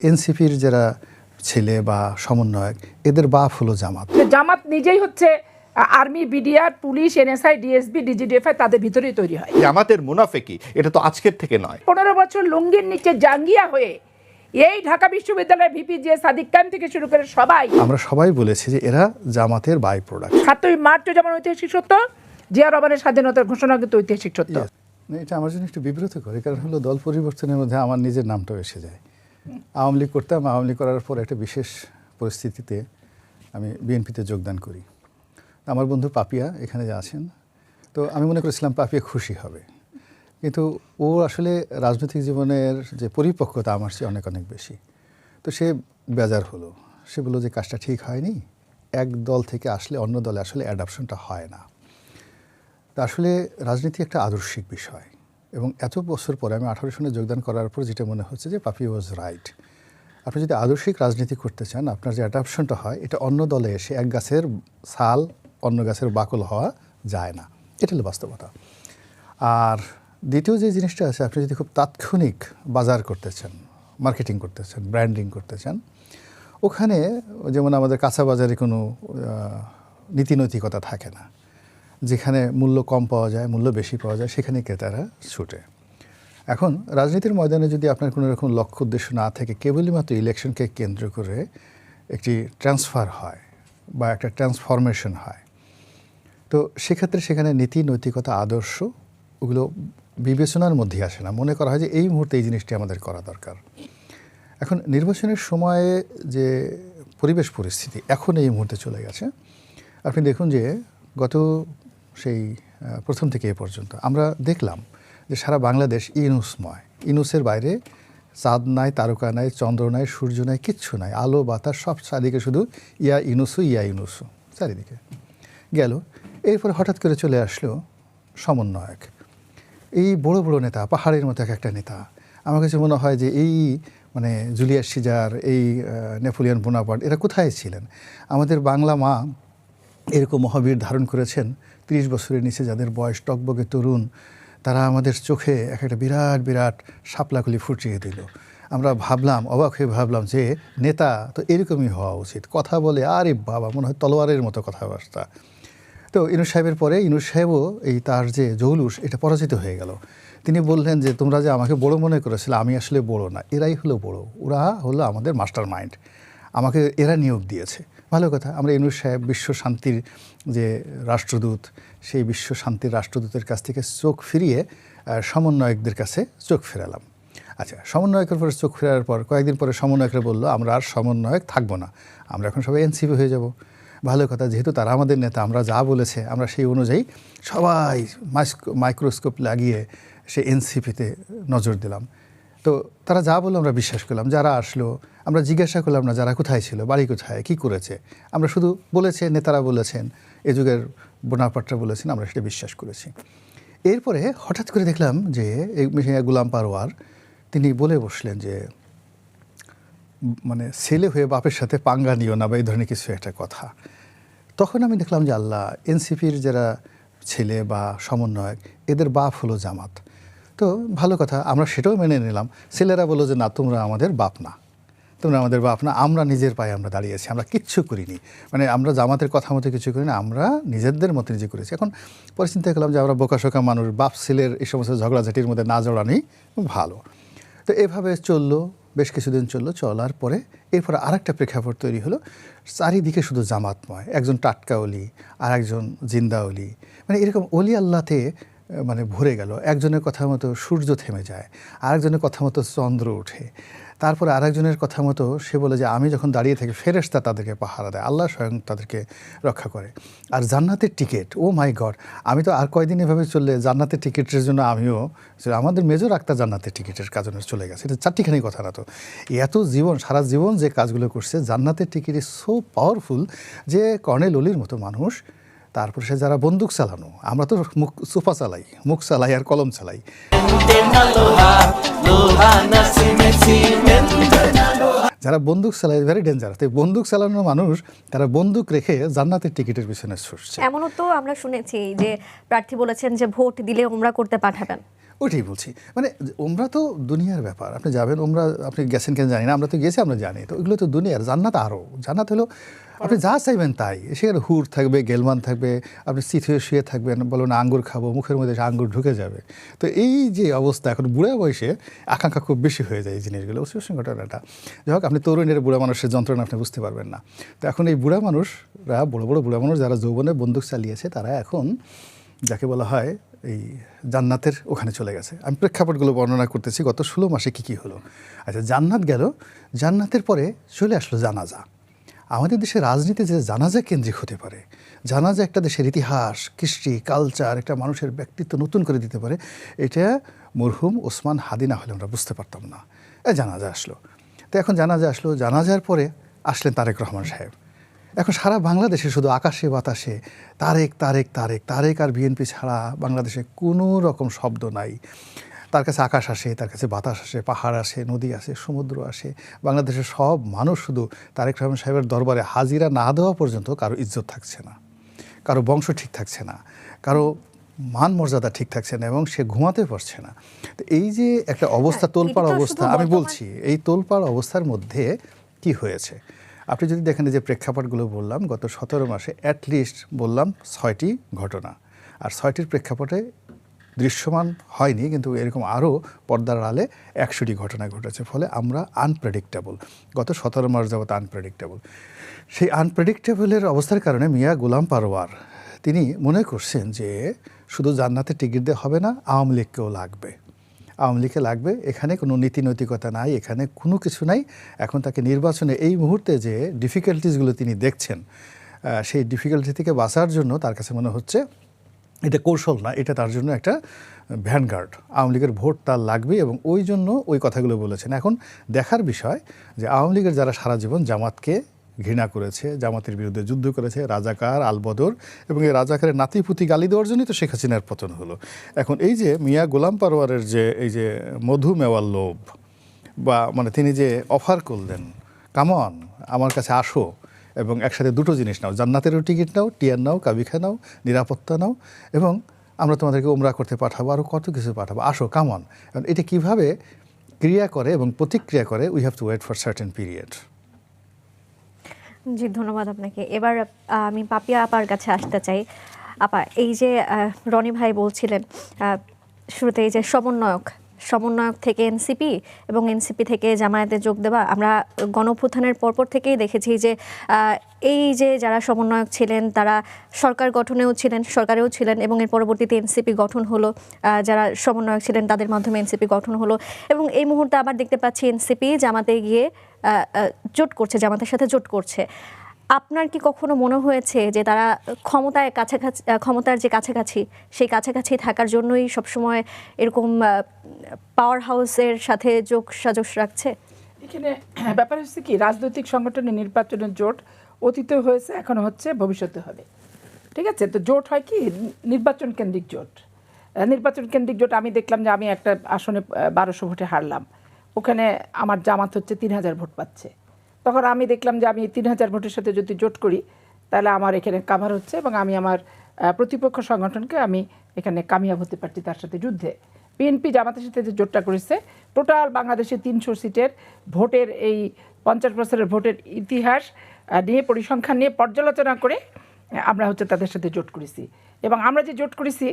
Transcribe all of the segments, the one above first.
এনসিপির যারা ছেলে বা সমন্বয়ক এদের বাপ হলো জামাত। জামাত নিজেই হচ্ছে army, BDR, police, NSI, DSB, DGDFI তাদের ভিতরেই তৈরি হয়। জামাতের মুনাফেকি এটা তো আজকের থেকে নয়। 15 বছর লুঙ্গির নিচে জাঙ্গিয়া হয়ে এই ঢাকা বিশ্ববিদ্যালয়ের ভিপি যে সাদিক কায়েম থেকে শুরু করে সবাই আমরা সবাই বলেছি যে এরা জামাতের বাই প্রোডাক্ট। 7ই মার্চ যেমন ঐতিহাসিক সত্য, জিয়া রহমানের স্বাধীনতার ঘোষণা কিন্তু ঐতিহাসিক সত্য। এটা আমার জন্য একটু বিব্রত করে, কারণ হলো দল পরিবর্তনের মধ্যে আমার নিজের নামটাও এসে যায়। আওয়ামী লীগ করতাম, আওয়ামী লীগ করার পর একটা বিশেষ পরিস্থিতিতে আমি বিএনপিতে যোগদান করি। আমার বন্ধু পাপিয়া এখানে যে আছেন, তো আমি মনে করেছিলাম পাপিয়া খুশি হবে, কিন্তু ও আসলে রাজনৈতিক জীবনের যে পরিপক্কতা আমার চেয়ে অনেক অনেক বেশি। তো সে বেজার হলো, সে বললো যে কাজটা ঠিক হয়নি, এক দল থেকে আসলে অন্য দলে আসলে অ্যাডাপশনটা হয় না। তা আসলে রাজনীতি একটা আদর্শিক বিষয়, এবং এত বছর পরে আমি 18 সনে যোগদান করার পর যেটা মনে হচ্ছে যে পাপি ওয়াজ রাইট। আপনি যদি আদর্শিক রাজনীতি করতে চান, আপনার যে অ্যাডাপশনটা হয় এটা অন্য দলে এসে এক গাছের ছাল অন্য গাছের বাকল হওয়া যায় না, এটা হলো বাস্তবতা। আর দ্বিতীয় যে জিনিসটা আছে, আপনি যদি খুব তাৎক্ষণিক বাজার করতে চান, মার্কেটিং করতে চান, ব্র্যান্ডিং করতে চান, ওখানে যেমন আমাদের কাঁচা বাজারে কোনো নীতিনৈতিকতা থাকে না। যেখানে মূল্য কম পাওয়া যায়, মূল্য বেশি পাওয়া যায়, সেখানে ক্রেতারা ছুটে। এখন রাজনীতির ময়দানে যদি আপনার কোনো রকম লক্ষ্য উদ্দেশ্য না থেকে কেবলই মাত্র ইলেকশনকে কেন্দ্র করে একটি ট্রান্সফার হয় বা একটা ট্রান্সফরমেশন হয়, তো সেক্ষেত্রে সেখানে নীতি, নৈতিকতা, আদর্শ ওগুলো বিবেচনার মধ্যেই আসে না। মনে করা হয় যে এই মুহূর্তে এই জিনিসটি আমাদের করা দরকার। এখন নির্বাচনের সময়ে যে পরিবেশ পরিস্থিতি এখন এই মুহূর্তে চলে গেছে, আপনি দেখুন যে গত সেই প্রথম থেকে এ পর্যন্ত আমরা দেখলাম যে সারা বাংলাদেশ ইনুসময়। ইনুসের বাইরে চাঁদ নাই, তারকা নাই, চন্দ্র নাই, সূর্য নাই, কিচ্ছু নাই, আলো বাতাস সব চারিদিকে শুধু ইয়া ইনুসু চারিদিকে গেল। এরপরে হঠাৎ করে চলে আসলো সমন্বয়ক, এই বড় বড় নেতা, পাহাড়ের মতো একটা নেতা। আমার কাছে মনে হয় যে এই মানে জুলিয়াস সিজার, এই নেপোলিয়ন বোনাপার্ট এরা কোথায় ছিলেন? আমাদের বাংলা মা এরকম মহাবীর ধারণ করেছেন 30 বছরের নিচে যাদের বয়স, টকবকে তরুণ, তারা আমাদের চোখে একটা বিরাট বিরাট শাপলাকলি ফুটিয়ে দিল। আমরা ভাবলাম, অবাক হয়ে ভাবলাম যে নেতা তো এরকমই হওয়া উচিত, কথা বলে আরে বাবা মনে হয় তলোয়ারের মতো কথাবার্তা। তো ইনুস সাহেবের পরে ইনুস সাহেবও এই তার যে জৌলুস এটা পরাজিত হয়ে গেল। তিনি বললেন যে তোমরা যে আমাকে বড় মনে করেছিলে, আমি আসলে বড় না, এরাই হলো বড়, ওরা হলো আমাদের মাস্টার মাইন্ড, আমাকে এরা নিয়োগ দিয়েছে। ভালো কথা, আমরা ইনুস সাহেব বিশ্ব শান্তির যে রাষ্ট্রদূত, সেই বিশ্ব শান্তির রাষ্ট্রদূতের কাছ থেকে চোখ ফিরিয়ে সমন্বয়কদের কাছে চোখ ফেরালাম। আচ্ছা, সমন্বয়কের পরে চোখ ফেরার পর কয়েকদিন পরে সমন্বয়করা বললো আমরা আর সমন্বয়ক থাকবো না, আমরা এখন সবাই এনসিপি হয়ে যাব। ভালো কথা, যেহেতু তারা আমাদের নেতা, আমরা যা বলেছে আমরা সেই অনুযায়ী সবাই মাইক্রোস্কোপ লাগিয়ে সে এনসিপিতে নজর দিলাম। তো তারা যা বললো আমরা বিশ্বাস করলাম। যারা আসলো আমরা জিজ্ঞাসা করলাম না যারা কোথায় ছিল, বাড়ি কোথায়, কী করেছে, আমরা শুধু বলেছে নেতারা বলেছেন, এ যুগের বোনাপাটরা বলেছেন, আমরা সেটা বিশ্বাস করেছি। এরপরে হঠাৎ করে দেখলাম যে গোলাম পারওয়ার তিনি বলে বসলেন যে মানে ছেলে হয়ে বাপের সাথে পাঙ্গা নিও না বা এই ধরনের কিছু একটা কথা। তখন আমি দেখলাম যে আল্লাহ, এনসিপির যারা ছেলে বা সমন্বয়ক এদের বাপ হলো জামাত। তো ভালো কথা, আমরা সেটাও মেনে নিলাম। ছেলেরা বললো যে না, তোমরা আমাদের বাপ না, তোমরা আমাদের বাপ না, আমরা নিজের পায়ে আমরা দাঁড়িয়েছি, আমরা কিচ্ছু করিনি, মানে আমরা জামাতের কথা মতো কিছু করি না, আমরা নিজেদের মতো নিজে করেছি। এখন পরে চিন্তা করলাম যে আমরা বোকাশোকা মানুষ, বাপ ছেলের এই সমস্ত ঝগড়াঝাটির মধ্যে না জড়ানি ভালো। তো এভাবে চললো, বেশ কিছুদিন চললো। চলার পরে এরপরে আরেকটা প্রেক্ষাপট তৈরি হলো, চারিদিকে শুধু জামাতময়, একজন টাটকা অলি আর একজন জিন্দা অলি, মানে এরকম অলি আল্লাহতে মানে ভরে গেল। একজনের কথা মতো সূর্য থেমে যায়, আরেকজনের কথা মতো চন্দ্র ওঠে, তারপরে আরেকজনের কথা মতো সে বলে যে আমি যখন দাঁড়িয়ে থাকি ফেরেশতা তাদেরকে পাহারা দেয়, আল্লাহ স্বয়ং তাদেরকে রক্ষা করে। আর জান্নাতের টিকিট, ও মাই গড, আমি তো আর কয়দিন এভাবে চললে জান্নাতের টিকিটের জন্য আমিও, আমাদের মেজর আক্তার জান্নাতের টিকিটের কাজনে চলে গেছে। এটা চারটিখানি কথা না তো, এত জীবন, সারা জীবন যে কাজগুলো করছে, জান্নাতের টিকিট ইজ সো পাওয়ারফুল যে কর্নেল অলির মতো মানুষ। তারপর সে যারা বন্দুক চালানো, আমরা তো মুখ সোফা চালাই, মুখ চালাই আর কলম চালাই, যারা বন্দুক চালায় ভেরি ডেঞ্জার। তো বন্দুক চালানো মানুষ তারা বন্দুক রেখে জান্নাতের টিকিটের পিছনে ছুটছে। এমনও তো আমরা শুনেছি যে প্রার্থী বলেছেন যে ভোট দিলে উমরা করতে পাঠাবেন। ওইটাই বলছি, মানে ওমরা তো দুনিয়ার ব্যাপার, আপনি যাবেন ওমরা, আপনি গেছেন কেন জানি না, আমরা তো গেছি, আমরা জানি, তো ওইগুলো তো দুনিয়ার। জান্নাত আরও, জান্নাত হলো আপনি যা চাইবেন তাই, সেখানে হুর থাকবে, গেলমান থাকবে, আপনি চিত হয়ে শুয়ে থাকবেন, বলবেন আঙ্গুর খাবো, মুখের মধ্যে আঙ্গুর ঢুকে যাবে। তো এই যে অবস্থা, এখন বুড়া বয়সে আকাঙ্ক্ষা খুব বেশি হয়ে যায় এই জিনিসগুলো, অবশ্যই ঘটনাটা। যাই হোক, আপনি তরুণের বুড়া মানুষের যন্ত্রণা আপনি বুঝতে পারবেন না। তো এখন এই বুড়া মানুষরা, বড় বড় বুড়া মানুষ যারা যৌবনে বন্দুক চালিয়েছে, তারা এখন যাকে বলা হয় এই জান্নাতের ওখানে চলে গেছে। আমি প্রেক্ষাপটগুলো বর্ণনা করতেছি, গত 16 মাসে কী কী হলো। আচ্ছা, জান্নাত গেল, জান্নাতের পরে চলে আসলো জানাজা। আমাদের দেশের রাজনীতি যে জানাজা কেন্দ্রিক হতে পারে, জানাজা একটা দেশের ইতিহাস, কৃষ্টি, কালচার, একটা মানুষের ব্যক্তিত্ব নতুন করে দিতে পারে, এটা মরহুম ওসমান হাদি না হলে আমরা বুঝতে পারতাম না। জানাজা আসলো, তো এখন জানাজা আসলো, জানাজার পরে আসলেন তারেক রহমান সাহেব। এখন সারা বাংলাদেশে শুধু আকাশে বাতাসে তারেক তারেক তারেক তারেক, আর বিএনপি ছাড়া বাংলাদেশে কোনো রকম শব্দ নাই। তার কাছে আকাশ আসে, তার কাছে বাতাস আসে, পাহাড় আসে, নদী আসে, সমুদ্র আসে। বাংলাদেশের সব মানুষ শুধু তারেক রহমান সাহেবের দরবারে হাজিরা না দেওয়া পর্যন্ত কারো ইজ্জত থাকছে না, কারো বংশ ঠিক থাকছে না, কারো মান মর্যাদা ঠিক থাকছে না, এবং সে ঘুমাতে পারছে না। তো এই যে একটা অবস্থা, তোলপাড় অবস্থা, আমি বলছি এই তোলপাড় অবস্থার মধ্যে কি হয়েছে আপনি যদি দেখেন, যে প্রেক্ষাপটগুলো বললাম, গত 17 মাসে অ্যাটলিস্ট বললাম 6টি ঘটনা, আর 6টির প্রেক্ষাপটে দৃশ্যমান হয়নি, কিন্তু এরকম আরও পর্দার আড়ালে 100টি ঘটনা ঘটেছে। ফলে আমরা আনপ্রেডিক্টেবল, গত 17 মাস যাবত আনপ্রেডিক্টেবল। সেই আনপ্রেডিক্টেবলের অবস্থার কারণে মিয়া গোলাম পারওয়ার তিনি মনে করছেন যে শুধু জান্নাতের টিকিট দিয়ে হবে না, আওয়ামী লীগকেও লাগবে, আওয়ামী লীগকে লাগবে। এখানে কোনো নীতি নৈতিকতা নাই, এখানে কোনো কিছু নাই। এখন তাকে নির্বাচনে এই মুহূর্তে যে ডিফিকাল্টিসগুলো তিনি দেখছেন, সেই ডিফিকাল্টি থেকে বাঁচার জন্য তার কাছে মনে হচ্ছে এটা কৌশল না, এটা তার জন্য একটা ভ্যানগার্ড, আওয়ামী লীগের ভোট তার লাগবে, এবং ওই জন্য ওই কথাগুলো বলেছেন। এখন দেখার বিষয় যে আওয়ামী লীগের যারা সারা জীবন জামাতকে ঘৃণা করেছে, জামাতের বিরুদ্ধে যুদ্ধ করেছে, রাজাকার, আলবদর, এবং এই রাজাকারের নাতিপুতি গালি দেওয়ার জন্যই তো শেখ হাসিনার পতন হলো। এখন এই যে মিয়া গোলাম পারওয়ারের যে এই যে মধু মেওয়ার লোভ, বা মানে তিনি যে অফার করলেন, কামন আমার কাছে আসো এবং একসাথে দুটো জিনিস নাও, জান্নাতেরও টিকিট নাও, টিয়ার নাও, কাবিখা নাও, নিরাপত্তা নাও, এবং আমরা তোমাদেরকে উমরা করতে পাঠাবো, আরও কত কিছু পাঠাবো, আসো কামন। এটা কিভাবে ক্রিয়া করে এবং প্রতিক্রিয়া করে, we have to wait for certain period. জি, ধন্যবাদ আপনাকে। এবার আমি পাপিয়া আপার কাছে আসতে চাই। আপা, এই যে রনি ভাই বলছিলেন শুরুতে, এই যে সমন্বয়ক থেকে এনসিপি এবং এনসিপি থেকে জামায়াতে যোগ দেওয়া, আমরা গণঅভ্যুত্থানের পরপর থেকেই দেখেছি যে এই যে যারা সমন্বয়ক ছিলেন তারা সরকার গঠনেও ছিলেন, সরকারেও ছিলেন, এবং এর পরবর্তীতে এনসিপি গঠন হলো, যারা সমন্বয়ক ছিলেন তাদের মাধ্যমে এনসিপি গঠন হলো, এবং এই মুহূর্তে আবার দেখতে পাচ্ছি এনসিপি জামাতে গিয়ে জোট করছে, জামাতের সাথে জোট করছে। আপনার কি কখনো মনে হয়েছে যে তারা ক্ষমতার যে কাছাকাছি, সেই কাছাকাছি থাকার জন্যই সবসময় এরকম পাওয়ার হাউসের সাথে যোগ সাজস রাখছে? এখানে ব্যাপার হচ্ছে কি, রাজনৈতিক সংগঠনের নির্বাচনের জোট অতীতে হয়েছে, এখনো হচ্ছে, ভবিষ্যতে হবে। ঠিক আছে, তো জোট হয় কি নির্বাচন কেন্দ্রিক জোট। নির্বাচন কেন্দ্রিক জোট আমি দেখলাম যে আমি একটা আসনে 1200 ভোটে হারলাম, ওখানে আমার জামাত হচ্ছে 3000 ভোট পাচ্ছে। তখন আমি দেখলাম যে আমি 3000 ভোটের সাথে যদি জোট করি তাহলে আমার এখানে কাভার হচ্ছে, এবং আমি আমার প্রতিপক্ষ সংগঠনকে আমি এখানে কামিয়াব হতে পারছি তার সাথে যুদ্ধে। বিএনপি জামাতের সাথে যে জোটটা করেছে, টোটাল বাংলাদেশে 300 সিটের ভোটের, এই 50 বছরের ভোটের ইতিহাস নিয়ে, পরিসংখ্যান নিয়ে পর্যালোচনা করে আমরা হচ্ছে তাদের সাথে জোট করেছি। এবং আমরা যে জোট করেছি,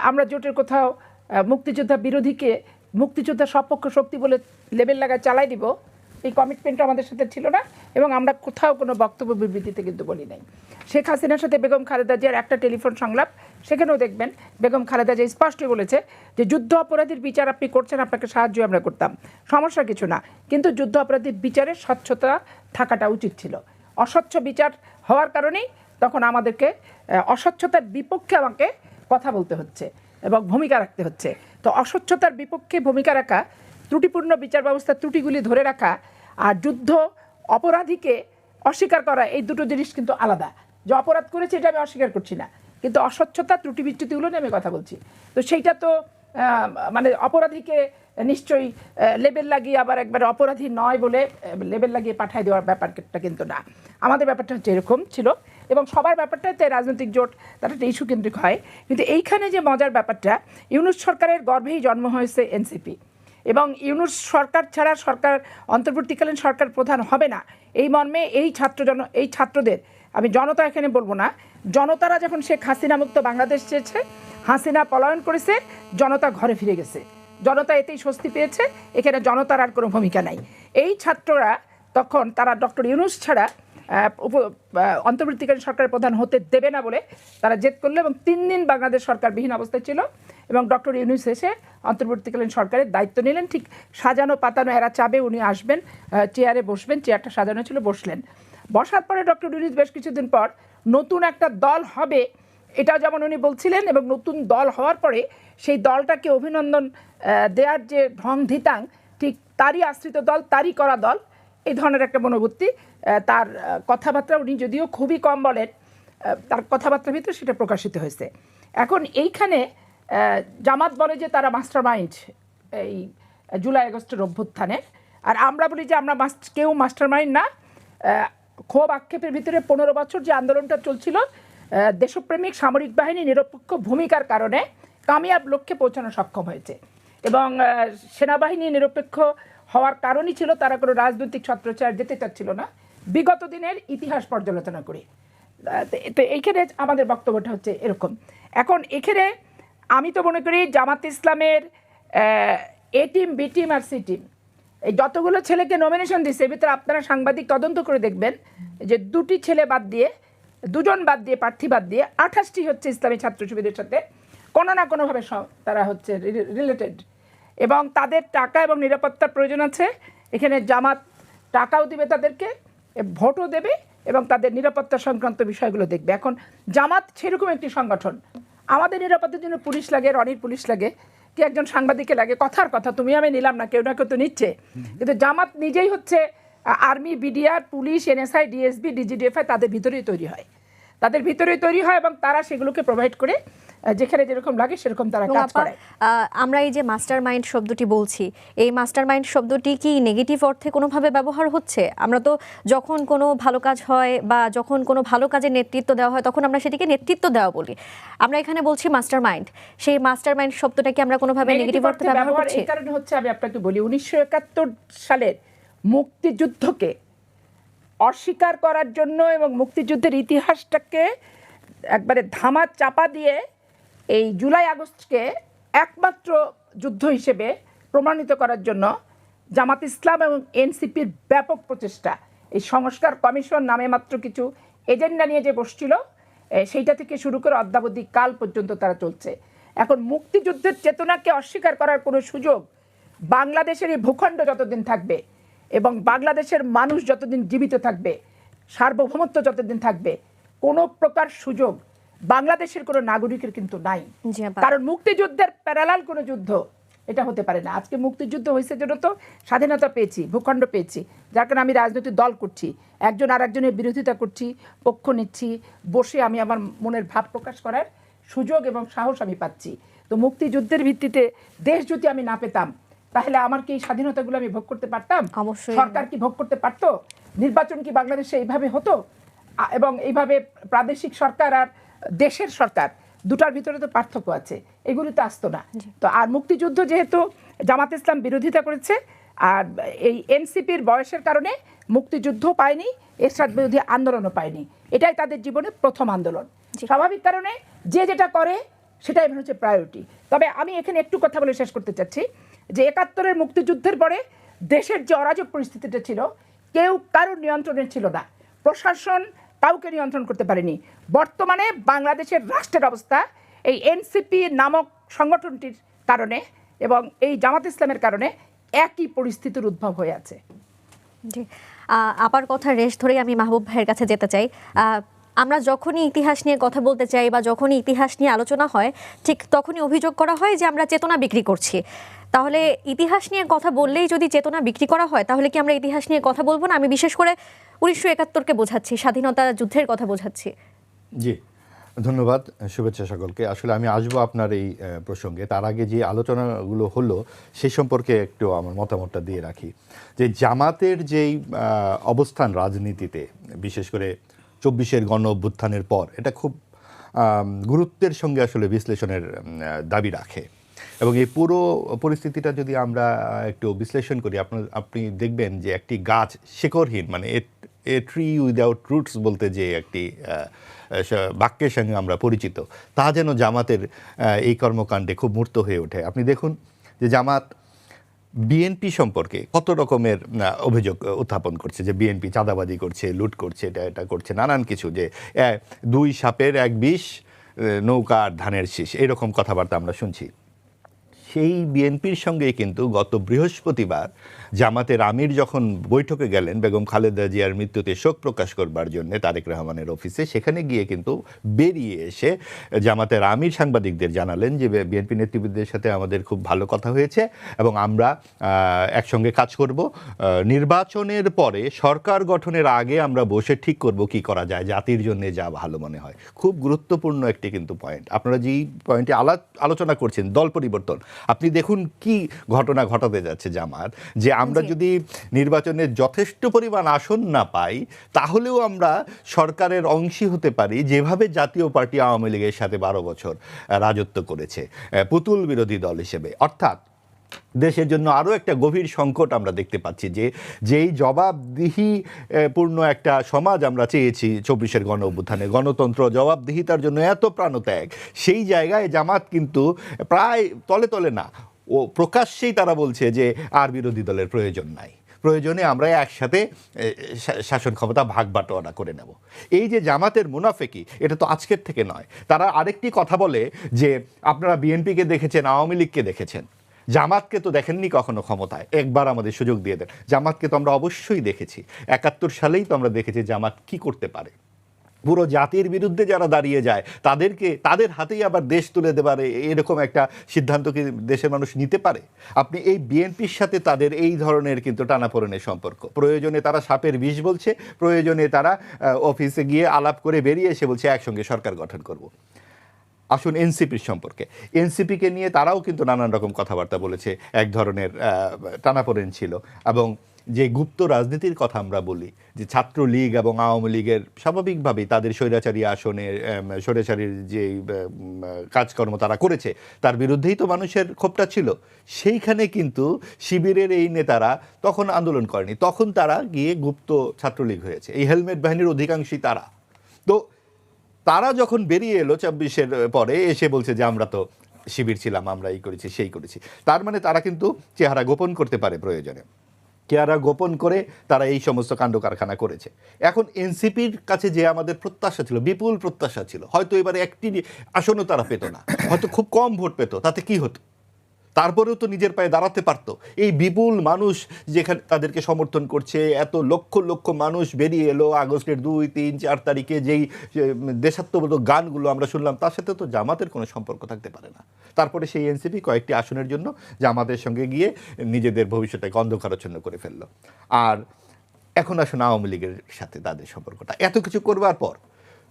আমরা জোটের কোথাও মুক্তিযোদ্ধা বিরোধীকে মুক্তিযোদ্ধা সপক্ষ শক্তি বলে লেবেল লাগায় চালাই দিব, এই কমিটমেন্ট আমাদের সাথে ছিল না, এবং আমরা কোথাও কোনো বক্তব্য বিবৃতিতে কিন্তু বলি নাই। শেখ হাসিনার সাথে বেগম খালেদা জিয়ার একটা টেলিফোন সংলাপ, সেখানেও দেখবেন বেগম খালেদা জিয়া স্পষ্টই বলেছে যে যুদ্ধ অপরাধীর বিচার আপনি করছেন, আপনাকে সাহায্য আমরা করতাম, সমস্যা কিছু না, কিন্তু যুদ্ধ অপরাধীর বিচারে স্বচ্ছতা থাকাটা উচিত ছিল। অস্বচ্ছ বিচার হওয়ার কারণেই তখন আমাদেরকে অস্বচ্ছতার বিপক্ষে আমাকে কথা বলতে হচ্ছে এবং ভূমিকা রাখতে হচ্ছে। তো অস্বচ্ছতার বিপক্ষে ভূমিকা রাখা, ত্রুটিপূর্ণ বিচার ব্যবস্থার ত্রুটিগুলি ধরে রাখা, আর যুদ্ধ অপরাধীকে অস্বীকার করা, এই দুটো জিনিস কিন্তু আলাদা। যে অপরাধ করেছে এটা আমি অস্বীকার করছি না, কিন্তু অস্বচ্ছতা, ত্রুটি বিচ্যুতিগুলো নিয়ে আমি কথা বলছি। তো সেইটা তো মানে অপরাধীকে নিশ্চয়ই লেবেল লাগিয়ে আবার একবার অপরাধী নয় বলে লেবেল লাগিয়ে পাঠায় দেওয়ার ব্যাপারটা কিন্তু না। আমাদের ব্যাপারটা হচ্ছে এরকম ছিল এবং সবার ব্যাপারটাতে রাজনৈতিক জোট তার একটা ইস্যু কেন্দ্রিক হয়। কিন্তু এইখানে যে মজার ব্যাপারটা, ইউনূস সরকারের গর্ভেই জন্ম হয়েছে এনসিপি, এবং ইউনূস সরকার ছাড়া সরকার অন্তর্বর্তীকালীন সরকার প্রধান হবে না, এই মর্মে এই ছাত্রদের, আমি জনতা এখানে বলবো না, জনতারা যখন শেখ হাসিনা মুক্ত বাংলাদেশ চেয়েছে, হাসিনা পলায়ন করেছে, জনতা ঘরে ফিরে গেছে, জনতা এতেই স্বস্তি পেয়েছে, এখানে জনতার আর কোনো ভূমিকা নাই। এই ছাত্ররা তখন তারা ডক্টর ইউনূস ছাড়া অন্তর্বর্তীকালীন সরকারের প্রধান হতে দেবে না বলে তারা জেদ করলো, এবং 3 দিন বাংলাদেশ সরকার বিহীন অবস্থায় ছিল, এবং ডক্টর ইউনূস এসে অন্তর্বর্তীকালীন সরকারের দায়িত্ব নিলেন। ঠিক সাজানো পাতানো এরা চাবে উনি আসবেন, চেয়ারে বসবেন, চেয়ারটা সাজানো ছিল, বসলেন। বসার পরে ডক্টর ইউনূস বেশ কিছুদিন পর নতুন একটা দল হবে এটা যেমন উনি বলছিলেন, এবং নতুন দল হওয়ার পরে সেই দলটাকে অভিনন্দন দেওয়ার যে ঢং ধিতাং, ঠিক তারই আশ্রিত দল, তারই করা দল, এই ধরনের একটা মনোবৃত্তি তার কথাবার্তা, উনি যদিও খুবই কম বলেন, তার কথাবার্তার ভিতরে সেটা প্রকাশিত হয়েছে। এখন এইখানে জামাত বলে যে তারা মাস্টার মাইন্ড এই জুলাই আগস্টের অভ্যুত্থানে, আর আমরা বলি যে আমরা কেউ মাস্টার মাইন্ড না। ক্ষোভ আক্ষেপের ভিতরে 15 বছর যে আন্দোলনটা চলছিল, দেশপ্রেমিক সামরিক বাহিনী নিরপেক্ষ ভূমিকার কারণে কামিয়াব লক্ষ্যে পৌঁছানো সক্ষম হয়েছে, এবং সেনাবাহিনী নিরপেক্ষ হওয়ার কারণই ছিল তারা কোনো রাজনৈতিক ছত্রছায়ায় যেতে চাচ্ছিল না। বিগত দিনের ইতিহাস পর্যালোচনা করি, তো এইখানে আমাদের বক্তব্যটা হচ্ছে এরকম। এখন এখানে আমি তো মনে করি জামাত ইসলামের এ টিম, বি টিম আর সি টিম, এই যতগুলো ছেলেকে নমিনেশন দিচ্ছে, এর ভিতরে আপনারা সাংবাদিক তদন্ত করে দেখবেন যে 2টি ছেলে বাদ দিয়ে, 2জন বাদ দিয়ে, প্রার্থী বাদ দিয়ে 28টি হচ্ছে ইসলামী ছাত্র শিবিরের সাথে কোনো না কোনোভাবে তারা হচ্ছে রিলেটেড, এবং তাদের টাকা এবং নিরাপত্তার প্রয়োজন আছে। এখানে জামাত টাকাও দিবে তাদেরকে, ভোটও দেবে, এবং তাদের নিরাপত্তা সংক্রান্ত বিষয়গুলো দেখবে। এখন জামাত সেরকম একটি সংগঠন, আমাদের নিরাপত্তার জন্য পুলিশ লাগে, রনির পুলিশ লাগে, কি একজন সাংবাদিকে লাগে, কথার কথা তুমি আমি নিলাম না, কেউ না কেউ তো নিচ্ছে। কিন্তু জামাত নিজেই হচ্ছে army, BDR, police, NSI, DSB, DGDFI, তাদের ভিতরেই তৈরি হয়, এবং তারা সেগুলোকে প্রোভাইড করে, যেখানে যেরকম লাগে সেরকম তারা কাজ করে। আমরা এই যে মাস্টার মাইন্ড শব্দটি বলছি, এই মাস্টার মাইন্ড শব্দটি কি নেগেটিভ অর্থে কোনোভাবে ব্যবহার হচ্ছে? আমরা তো যখন কোনো ভালো কাজ হয় বা যখন কোনো ভালো কাজের নেতৃত্ব দেওয়া হয়, তখন আমরা সেটিকে নেতৃত্ব দেওয়া বলি। আমরা এখানে বলছি মাস্টার মাইন্ড, সেই মাস্টার মাইন্ড শব্দটা কি আমরা কোনোভাবে নেগেটিভ অর্থে ব্যবহার করছি? এই কারণে হচ্ছে, আমি আপনাকে বলি, 1971 সালের মুক্তিযুদ্ধকে অস্বীকার করার জন্য এবং মুক্তিযুদ্ধের ইতিহাসটাকে একবারে ধামা চাপা দিয়ে এই জুলাই আগস্টকে একমাত্র যুদ্ধ হিসেবে প্রমাণিত করার জন্য জামাত ইসলাম এবং এনসিপির ব্যাপক প্রচেষ্টা, এই সংস্কার কমিশন নামে মাত্র কিছু এজেন্ডা নিয়ে যে বসছিল, সেইটা থেকে শুরু করে অদ্যাবধি কাল পর্যন্ত তারা চলছে। এখন মুক্তিযুদ্ধের চেতনাকে অস্বীকার করার কোনো সুযোগ বাংলাদেশের এই ভূখণ্ড যতদিন থাকবে, এবং বাংলাদেশের মানুষ যতদিন জীবিত থাকবে, সার্বভৌমত্ব যতদিন থাকবে, কোনো প্রকার সুযোগ বাংলাদেশের কোনো নাগরিকের কিন্তু নাই। কারণ মুক্তিযুদ্ধের প্যারালাল কোনো যুদ্ধ এটা হতে পারে না। আজকে মুক্তিযুদ্ধ হয়েছে জন্য তো স্বাধীনতা পেয়েছি, ভূখণ্ড পেয়েছি, যার কারণে আমি রাজনৈতিক দল করছি, একজন আর একজনের বিরোধিতা করছি, পক্ষ নিচ্ছি, বসে আমি আমার মনের ভাব প্রকাশ করার সুযোগ এবং সাহস আমি পাচ্ছি। তো মুক্তিযুদ্ধের ভিত্তিতে দেশ যদি আমি না পেতাম, তাহলে আমার কি এই স্বাধীনতাগুলো আমি ভোগ করতে পারতাম? অবশ্যই। সরকার কি ভোগ করতে পারতো? নির্বাচন কি বাংলাদেশে এইভাবে হতো? এবং এইভাবে প্রাদেশিক সরকার আর দেশের সরকার, দুটার ভিতরে তো পার্থক্য আছে, এগুলি তো আসতো না। তো আর মুক্তিযুদ্ধ যেহেতু জামাত ইসলাম বিরোধিতা করেছে, আর এই এনসিপির বয়সের কারণে মুক্তিযুদ্ধ পায়নি, এরশাদ বিরোধী আন্দোলনও পায়নি, এটাই তাদের জীবনে প্রথম আন্দোলন। স্বাভাবিক কারণে যে যেটা করে সেটাই মনে হচ্ছে প্রায়োরিটি। তবে আমি এখানে একটু কথা বলে শেষ করতে চাচ্ছি যে 71-এর মুক্তিযুদ্ধের পরে দেশের যে অরাজক পরিস্থিতিটা ছিল, কেউ কারোর নিয়ন্ত্রণে ছিল না, প্রশাসন কাউকে নিয়ন্ত্রণ করতে পারেনি। বর্তমানে বাংলাদেশের রাষ্ট্রের অবস্থা এই এনসিপি নামক সংগঠনটির কারণে এবং এই জামাত ইসলামের কারণে একই পরিস্থিতির উদ্ভব হয়ে আছে। জি, আপার কথা রেশ ধরেই আমি মাহবুব ভাইয়ের কাছে যেতে চাই। আমরা যখনই ইতিহাস নিয়ে কথা বলতে চাই বা যখনই ইতিহাস নিয়ে আলোচনা হয়, ঠিক তখনই অভিযোগ করা হয় যে আমরা চেতনা বিক্রি করছি। তাহলে ইতিহাস নিয়ে কথা বললেই যদি চেতনা বিক্রি করা হয়, তাহলে কি আমরা ইতিহাস নিয়ে কথা বলবো না? আমি বিশেষ করে 1971-কে বোঝাচ্ছি, স্বাধীনতা যুদ্ধের কথা বোঝাচ্ছি। জি, ধন্যবাদ, শুভেচ্ছা সকলকে। আসলে আমি আসবো আপনার এই প্রসঙ্গে, তার আগে যে আলোচনাগুলো হলো সেই সম্পর্কে একটু আমার মতামতটা দিয়ে রাখি। যে জামাতের যেই অবস্থান রাজনীতিতে, বিশেষ করে 24-এর গণ অভ্যুত্থানের পর, এটা খুব গুরুত্বের সঙ্গে আসলে বিশ্লেষণের দাবি রাখে। এবং এই পুরো পরিস্থিতিটা যদি আমরা একটু বিশ্লেষণ করি, আপনি দেখবেন যে একটি গাছ শিকড়হীন, মানে এ ট্রি উইদাউট রুটস বলতে যে একটি বাক্যের সঙ্গে আমরা পরিচিত, তা যেন জামাতের এই কর্মকাণ্ডে খুব মূর্ত হয়ে ওঠে। আপনি দেখুন যে জামাত বিএনপি সম্পর্কে কত রকমের অভিযোগ উত্থাপন করছে, যে বিএনপি চাঁদাবাজি করছে, লুট করছে, এটা করছে, নানান কিছু, যে 2 সাপের 1 বিষ, নৌকা আর ধানের শীষ, এইরকম কথাবার্তা আমরা শুনছি। সেই বিএনপির সঙ্গে কিন্তু গত বৃহস্পতিবার জামাতের আমির যখন বৈঠকে গেলেন বেগম খালেদা জিয়ার মৃত্যুতে শোক প্রকাশ করবার জন্য তারেক রহমানের অফিসে, সেখানে গিয়ে কিন্তু বেরিয়ে এসে জামাতের আমির সাংবাদিকদের জানালেন যে বিএনপি নেতৃবৃন্দের সাথে আমাদের খুব ভালো কথা হয়েছে এবং আমরা একসঙ্গে কাজ করব, নির্বাচনের পরে সরকার গঠনের আগে আমরা বসে ঠিক করব কি করা যায়, জাতির জন্য যা ভালো মনে হয়। খুব গুরুত্বপূর্ণ একটি কিন্তু পয়েন্ট। আপনারা যেই পয়েন্টে আলোচনা করছেন, দল পরিবর্তন, আপনি দেখুন কি ঘটনা ঘটাতে যাচ্ছে জামাত, যে আমরা যদি নির্বাচনে যথেষ্ট পরিমাণ আসন না পাই তাহলেও আমরা সরকারের অংশী হতে পারি, যেভাবে জাতীয় পার্টি আওয়ামী লীগের সাথে 12 বছর রাজত্ব করেছে পুতুল বিরোধী দল হিসেবে। অর্থাৎ দেশের জন্য আরও একটা গভীর সংকট আমরা দেখতে পাচ্ছি, যে যেই জবাবদিহি পূর্ণ একটা সমাজ আমরা চেয়েছি 24-এর গণ অভ্যুত্থানে, গণতন্ত্র, জবাবদিহিতার জন্য এত প্রাণত্যাগ, সেই জায়গায় জামাত কিন্তু প্রায় তলে তলে না, ও প্রকাশ্যেই তারা বলছে যে আর বিরোধী দলের প্রয়োজন নাই, প্রয়োজনে আমরা একসাথে শাসন ক্ষমতা ভাগ বাটোয়ারা করে নেব। এই যে জামাতের মুনাফেকি, এটা তো আজকের থেকে নয়। তারা আরেকটি কথা বলে যে আপনারা বিএনপিকে দেখেছেন, আওয়ামী লীগকে দেখেছেন, জামাতকে তো দেখেননি কখনো ক্ষমতায়, একবার আমাদের সুযোগ দিয়ে দেন। জামাতকে তো আমরা অবশ্যই দেখেছি, 71 সালেই তো আমরা দেখেছি জামাত কি করতে পারে। পুরো জাতির বিরুদ্ধে যারা দাঁড়িয়ে যায় তাদের হাতেই আবার দেশ তুলে দেবার এরকম একটা সিদ্ধান্ত কি দেশের মানুষ নিতে পারে? আপনি এই বিএনপির সাথে তাদের এই ধরনের কিন্তু টানাপোড়েনের সম্পর্ক, প্রয়োজনে তারা সাপের বিষ বলছে, প্রয়োজনে তারা অফিসে গিয়ে আলাপ করে বেরিয়ে এসে বলছে একসঙ্গে সরকার গঠন করব। আসুন এনসিপির সম্পর্কে, এনসিপিকে নিয়ে তারাও কিন্তু নানান রকম কথাবার্তা বলেছে, এক ধরনের টানাপোড়েন ছিল। এবং যে গুপ্ত রাজনীতির কথা আমরা বলি, যে ছাত্রলীগ এবং আওয়ামী লীগের স্বাভাবিকভাবেই তাদের স্বৈরাচারী আসনে স্বৈরাচারীর যে কাজকর্ম তারা করেছে তার বিরুদ্ধেই তো মানুষের ক্ষোভটা ছিল। সেইখানে কিন্তু শিবিরের এই নেতারা তখন আন্দোলন করেনি, তখন তারা গিয়ে গুপ্ত ছাত্রলীগ হয়েছে। এই হেলমেট বাহিনীর অধিকাংশই তারা। তো তারা যখন বেরিয়ে এলো 24-এর পরে, এসে বলছে যে আমরা তো শিবির ছিলাম, আমরা এই করেছি সেই করেছি। তার মানে তারা কিন্তু চেহারা গোপন করতে পারে প্রয়োজনে, চেহারা গোপন করে তারা এই সমস্ত কাণ্ড কারখানা করেছে। এখন এনসিপির কাছে যে আমাদের প্রত্যাশা ছিল, বিপুল প্রত্যাশা ছিল, হয়তো এবারে একটি আসনও তারা পেত না, হয়তো খুব কম ভোট পেত, তাতে কি হতো? তারপরেও তো নিজের পায়ে দাঁড়াতে পারতো। এই বিপুল মানুষ যেখানে তাদেরকে সমর্থন করছে, এত লক্ষ লক্ষ মানুষ বেরিয়ে এলো আগস্টের 2, 3, 4 তারিখে, যেই দেশাত্মবোধক গানগুলো আমরা শুনলাম, তার সাথে তো জামাতের কোনো সম্পর্ক থাকতে পারে না। তারপরে সেই এনসিপি কয়েকটি আসনের জন্য জামাতের সঙ্গে গিয়ে নিজেদের ভবিষ্যৎটাকে অন্ধকারাচ্ছন্ন করে ফেললো। আর এখন আসুন আওয়ামী লীগের সাথে তাদের সম্পর্কটা, এত কিছু করবার পর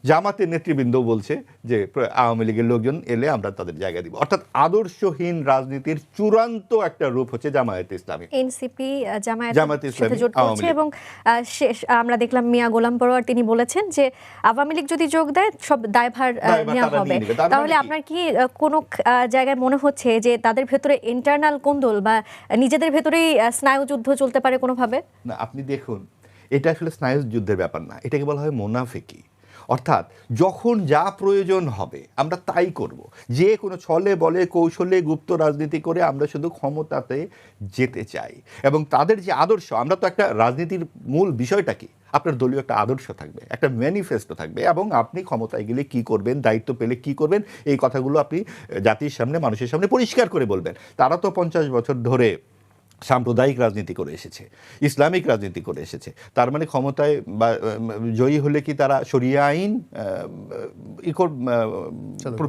জামাতের নেতৃবৃন্দ বলছে যে আওয়ামী লীগের লোকজন এলে আমরা তাদের জায়গা দিব। অর্থাৎ আদর্শহীন রাজনীতির চূড়ান্ত একটা রূপ হচ্ছে জামায়াতে ইসলামী। এনসিপি জামায়াতে ইসলামী জোট করছে এবং আমরা দেখলাম মিয়া গোলাম পরোয়ার তিনি বলেছেন যে আওয়ামী লীগ যদি যোগ দেয় সব দায়ভার নেওয়া হবে। তাহলে আপনার কি কোনো জায়গায় মনে হচ্ছে যে তাদের ভেতরে ইন্টারনাল কোন্দল বা নিজেদের ভেতরেই স্নায়ুযুদ্ধ চলতে পারে কোনোভাবে? না, আপনি দেখুন, এটা আসলে স্নায়ুযুদ্ধের ব্যাপার না, এটাকে বলা হয় মুনাফিকি। অর্থাৎ যখন যা প্রয়োজন হবে আমরা তাই করব, যে কোনো ছলে বলে কৌশলে গুপ্ত রাজনীতি করে আমরা শুধু ক্ষমতাতে যেতে চাই। এবং তাদের যে আদর্শ, আমরা তো একটা রাজনীতির মূল বিষয়টা কি, আপনার দলীয় একটা আদর্শ থাকবে, একটা ম্যানিফেস্টো থাকবে, এবং আপনি ক্ষমতায় গেলে কি করবেন, দায়িত্ব পেলে কি করবেন, এই কথাগুলো আপনি জাতির সামনে, মানুষের সামনে পরিষ্কার করে বলবেন। তারা তো 50 বছর ধরে সাম্প্রদায়িক রাজনীতি করে এসেছে, ইসলামিক রাজনীতি করে এসেছে। তার মানে ক্ষমতায় বা জয়ী হলে কি তারা শরিয়া আইন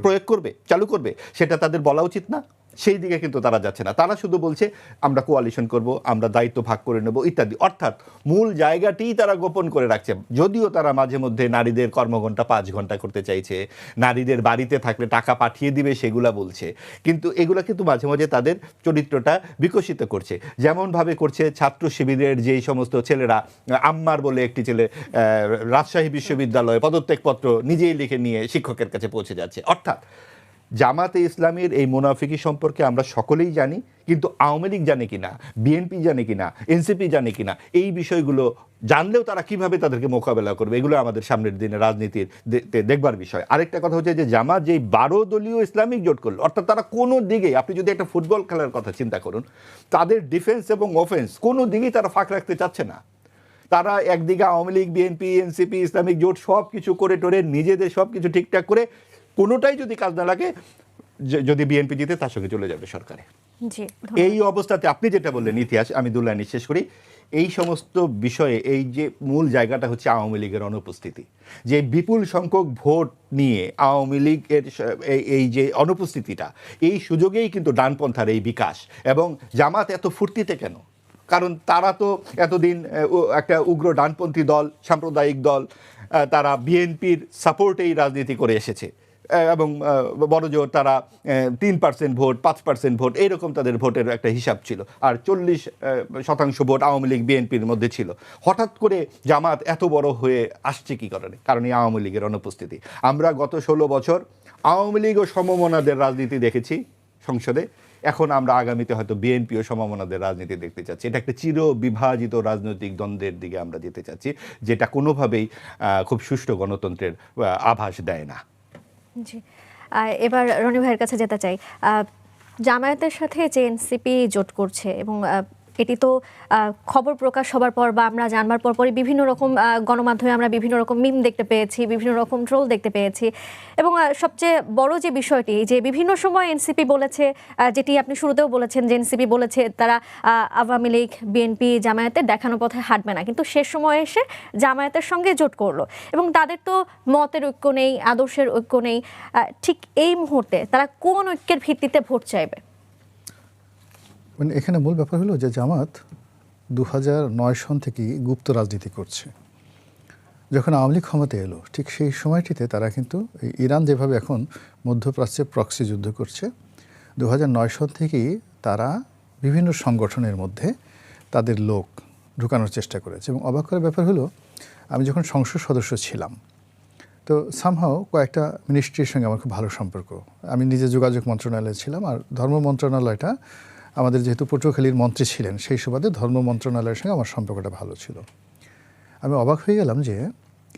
প্রয়োগ করবে, চালু করবে? সেটা তাদের বলা উচিত না? সেই দিকে কিন্তু তারা যাচ্ছে না, তারা শুধু বলছে আমরা কোয়ালিশন করব, আমরা দায়িত্ব ভাগ করে নেব ইত্যাদি। অর্থাৎ মূল জায়গাটিই তারা গোপন করে রাখছে। যদিও তারা মাঝে মধ্যে নারীদের কর্মঘণ্টা 5 ঘন্টা করতে চাইছে, নারীদের বাড়িতে থাকলে টাকা পাঠিয়ে দিবে সেগুলা বলছে, কিন্তু এগুলা কিন্তু মাঝে মাঝে তাদের চরিত্রটা বিকশিত করছে। যেমনভাবে করছে ছাত্র শিবিরের যেই সমস্ত ছেলেরা, আম্মার বলে একটি ছেলে রাজশাহী বিশ্ববিদ্যালয়ে পদত্যাগপত্র নিজেই লিখে নিয়ে শিক্ষকের কাছে পৌঁছে যাচ্ছে। অর্থাৎ জামাতে ইসলামীর এই মুনাফিকি সম্পর্কে আমরা সকলেই জানি, কিন্তু আওয়ামী লীগ জানে কিনা, বিএনপি জানে কিনা, এনসিপি জানে কিনা, এই বিষয়গুলো জানলেও তারা কিভাবে তাদেরকে মোকাবেলা করবে, এগুলো আমাদের সামনের দিনে রাজনীতির দেখবার বিষয়। আরেকটা কথা হচ্ছে যে জামাত যেই 12 দলীয় ইসলামিক জোট করলো, অর্থাৎ তারা কোনো দিকেই, আপনি যদি একটা ফুটবল খেলার কথা চিন্তা করুন, তাদের ডিফেন্স এবং অফেন্স কোনো দিকেই তারা ফাঁক রাখতে চাচ্ছে না। তারা একদিকে Awami League, BNP, NCP, Islamic জোট সব কিছু করে টোরে নিজেদের সব কিছু ঠিকঠাক করে, কোনোটাই যদি কাজ না লাগে, যদি বিএনপি জিতে তার সঙ্গে চলে যাবে সরকারে। জি, এই অবস্থাতে আপনি যেটা বললেন ইতিহাস, আমি দুই লাইন শেষ করি, এই সমস্ত বিষয়ে এই যে মূল জায়গাটা হচ্ছে আওয়ামী লীগের অনুপস্থিতি। যে বিপুল সংখ্যক ভোট নিয়ে আওয়ামী লীগের এই যে অনুপস্থিতিটা, এই সুযোগেই কিন্তু ডানপন্থার এই বিকাশ। এবং জামাত এত ফুর্তিতে কেন? কারণ তারা তো এতদিন একটা উগ্র ডানপন্থী দল, সাম্প্রদায়িক দল, তারা বিএনপির সাপোর্টেই রাজনীতি করে এসেছে এবং বড়জোর তারা 3% ভোট, 5% ভোট, এইরকম তাদের ভোটের একটা হিসাব ছিল, আর 40% ভোট আওয়ামী লীগ বিএনপির মধ্যে ছিল। হঠাৎ করে জামাত এত বড় হয়ে আসছে কী কারণে? কারণ এই আওয়ামী লীগের অনুপস্থিতি। আমরা গত 16 বছর আওয়ামী লীগ ও সমমনাদের রাজনীতি দেখেছি সংসদে, এখন আমরা আগামীতে হয়তো বিএনপি ও সমমনাদের রাজনীতি দেখতে চাচ্ছি। এটা একটা চির বিভাজিত রাজনৈতিক দ্বন্দ্বের দিকে আমরা যেতে চাচ্ছি, যেটা কোনোভাবেই খুব সুষ্ঠু গণতন্ত্রের আভাস দেয় না। জি, এবার রনি ভাইয়ের কাছে যেতে চাই। জামায়াতের সাথে যে এনসিপি জোট করছে এবং এটি তো খবর প্রকাশ হবার পর বা আমরা জানবার পরপরই বিভিন্ন রকম গণমাধ্যমে আমরা বিভিন্ন রকম মিম দেখতে পেয়েছি, বিভিন্ন রকম ট্রোল দেখতে পেয়েছি। এবং সবচেয়ে বড় যে বিষয়টি, যে বিভিন্ন সময় এনসিপি বলেছে, যেটি আপনি শুরুতেও বলেছেন যে এনসিপি বলেছে তারা আওয়ামী লীগ, বিএনপি, জামায়াতের দেখানো পথে হাঁটবে না, কিন্তু শেষ সময় এসে জামায়াতের সঙ্গে জোট করলো। এবং তাদের তো মতের ঐক্য নেই, আদর্শের ঐক্য নেই। ঠিক এই মুহূর্তে তারা কোন ঐক্যের ভিত্তিতে ভোট চাইবে? মানে এখানে মূল ব্যাপার হলো যে জামাত 2009 সন থেকেই গুপ্ত রাজনীতি করছে। যখন আওয়ামী লীগ ক্ষমতায় এলো, ঠিক সেই সময়টিতে তারা কিন্তু ইরান যেভাবে এখন মধ্যপ্রাচ্যে প্রক্সি যুদ্ধ করছে, 2009 সন থেকেই তারা বিভিন্ন সংগঠনের মধ্যে তাদের লোক ঢুকানোর চেষ্টা করেছে। এবং অবাক করার ব্যাপার হলো, আমি যখন সংসদ সদস্য ছিলাম, তো সামহাও কয়েকটা মিনিস্ট্রির সঙ্গে আমার খুব ভালো সম্পর্ক। আমি নিজে যোগাযোগ মন্ত্রণালয়ে ছিলাম, আর ধর্ম মন্ত্রণালয়টা আমাদের যেহেতু পটুয়াখালীর মন্ত্রী ছিলেন, সেই সুবাদে ধর্ম মন্ত্রণালয়ের সঙ্গে আমার সম্পর্কটা ভালো ছিল। আমি অবাক হয়ে গেলাম যে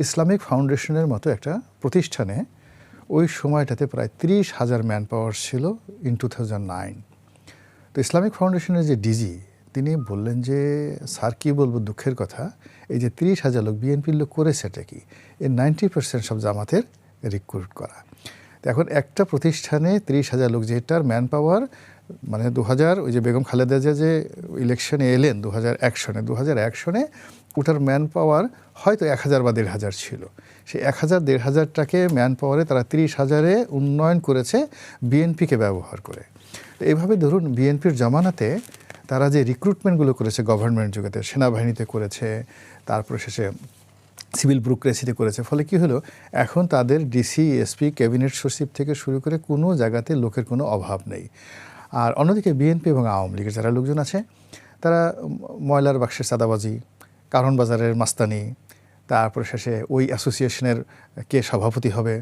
ইসলামিক ফাউন্ডেশনের মতো একটা প্রতিষ্ঠানে ওই সময়টাতে প্রায় 30,000 ম্যান পাওয়ার ছিল ইন 2009। তো ইসলামিক ফাউন্ডেশনের যে ডিজি, তিনি বললেন যে স্যার কী বলবো, দুঃখের কথা, এই যে 30,000 লোক বিএনপির লোক করেছে এটা কি, এর 90% সব জামাতের রিক্রুট করা। তো এখন একটা প্রতিষ্ঠানে 30,000 লোক, যেটার ম্যান পাওয়ার মানে 2000 ওই যে বেগম খালেদা জিয়া যে ইলেকশনে এলেন 2001 সনে, 2001 সনে ওটার ম্যান পাওয়ার হয়তো 1000 বা 1500 ছিল। সেই 1000-1500টাকে ম্যান পাওয়ারে তারা 30,000-এ উন্নয়ন করেছে বিএনপিকে ব্যবহার করে। তো এইভাবে ধরুন বিএনপির জমানাতে তারা যে রিক্রুটমেন্টগুলো করেছে গভর্নমেন্ট যুগেতে, সেনাবাহিনীতে করেছে, তারপরে শেষে সিভিল ব্যুরোক্রেসিতে করেছে, ফলে কি হলো, এখন তাদের ডিসি, এসপি, ক্যাবিনেট সচিব থেকে শুরু করে কোনো জায়গাতে লোকের কোনো অভাব নেই। আর অন্যদিকে বিএনপি এবং আওয়ামী লীগের যারা লোকজন আছে, তারা ময়লার বাক্সের চাঁদাবাজি, কারণ বাজারের মাস্তানি, তারপরে শেষে ওই অ্যাসোসিয়েশনের কে সভাপতি হবে,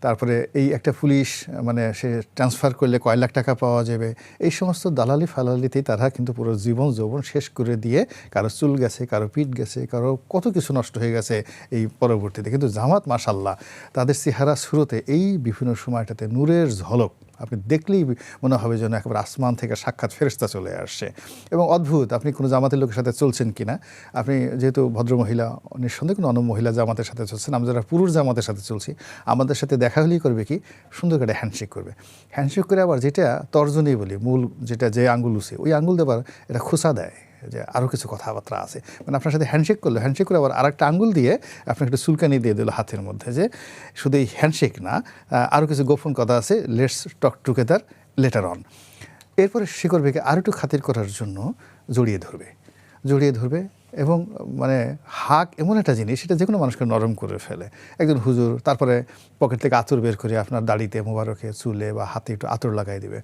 তারপরে এই একটা পুলিশ মানে সে ট্রান্সফার করলে কয় লাখ টাকা পাওয়া যাবে, এই সমস্ত দালালি ফালালিতেই তারা কিন্তু পুরো জীবন যৌবন শেষ করে দিয়ে, কারো চুল গেছে, কারো পিঠ গেছে, কারো কত কিছু নষ্ট হয়ে গেছে এই পরবর্তীতে। কিন্তু জামাত মাশাল্লাহ তাদের চেহারা শুরুতে এই বিভিন্ন সময়টাতে নূরের ঝলক, আপনি দেখলেই মনে হবে যেন একেবারে আসমান থেকে সাক্ষাৎ ফেরেশতা চলে আসছে। এবং অদ্ভুত, আপনি কোনো জামাতের লোকের সাথে চলছেন কিনা, আপনি যেহেতু ভদ্রমহিলা, নিঃসন্দেহে কোনো অন্য মহিলা জামাতের সাথে চলছেন, আমরা যারা পুরুষ জামাতের সাথে চলছি, আমাদের সাথে দেখা হলেই করবে কি, সুন্দর করে হ্যান্ডশেক করবে। হ্যান্ডশেক করে আবার যেটা তর্জনী বলি, মূল যেটা যে আঙ্গুল উঠছে, ওই আঙ্গুল দেবার এটা খোঁচা দেয় যে আরও কিছু কথাবার্তা আছে। মানে আপনার সাথে হ্যান্ডশেক করলো, হ্যান্ডশেক করে আবার আরেকটা আঙ্গুল দিয়ে আপনাকে একটা চুলকানি দিয়ে দিল হাতের মধ্যে, যে শুধু এই হ্যান্ডশেক না, আরও কিছু গোপন কথা আছে, let's talk together letter on. এরপরে সে করবে কি আর একটু খাতির করার জন্য জড়িয়ে ধরবে এবং মানে হাক এমন একটা জিনিস সেটা যে কোনো মানুষকে নরম করে ফেলে। একজন হুজুর তারপরে পকেট থেকে আতর বের করে আপনার দাড়িতে, মোবারকে, চুলে বা হাতে একটু আতর লাগাই দিবে।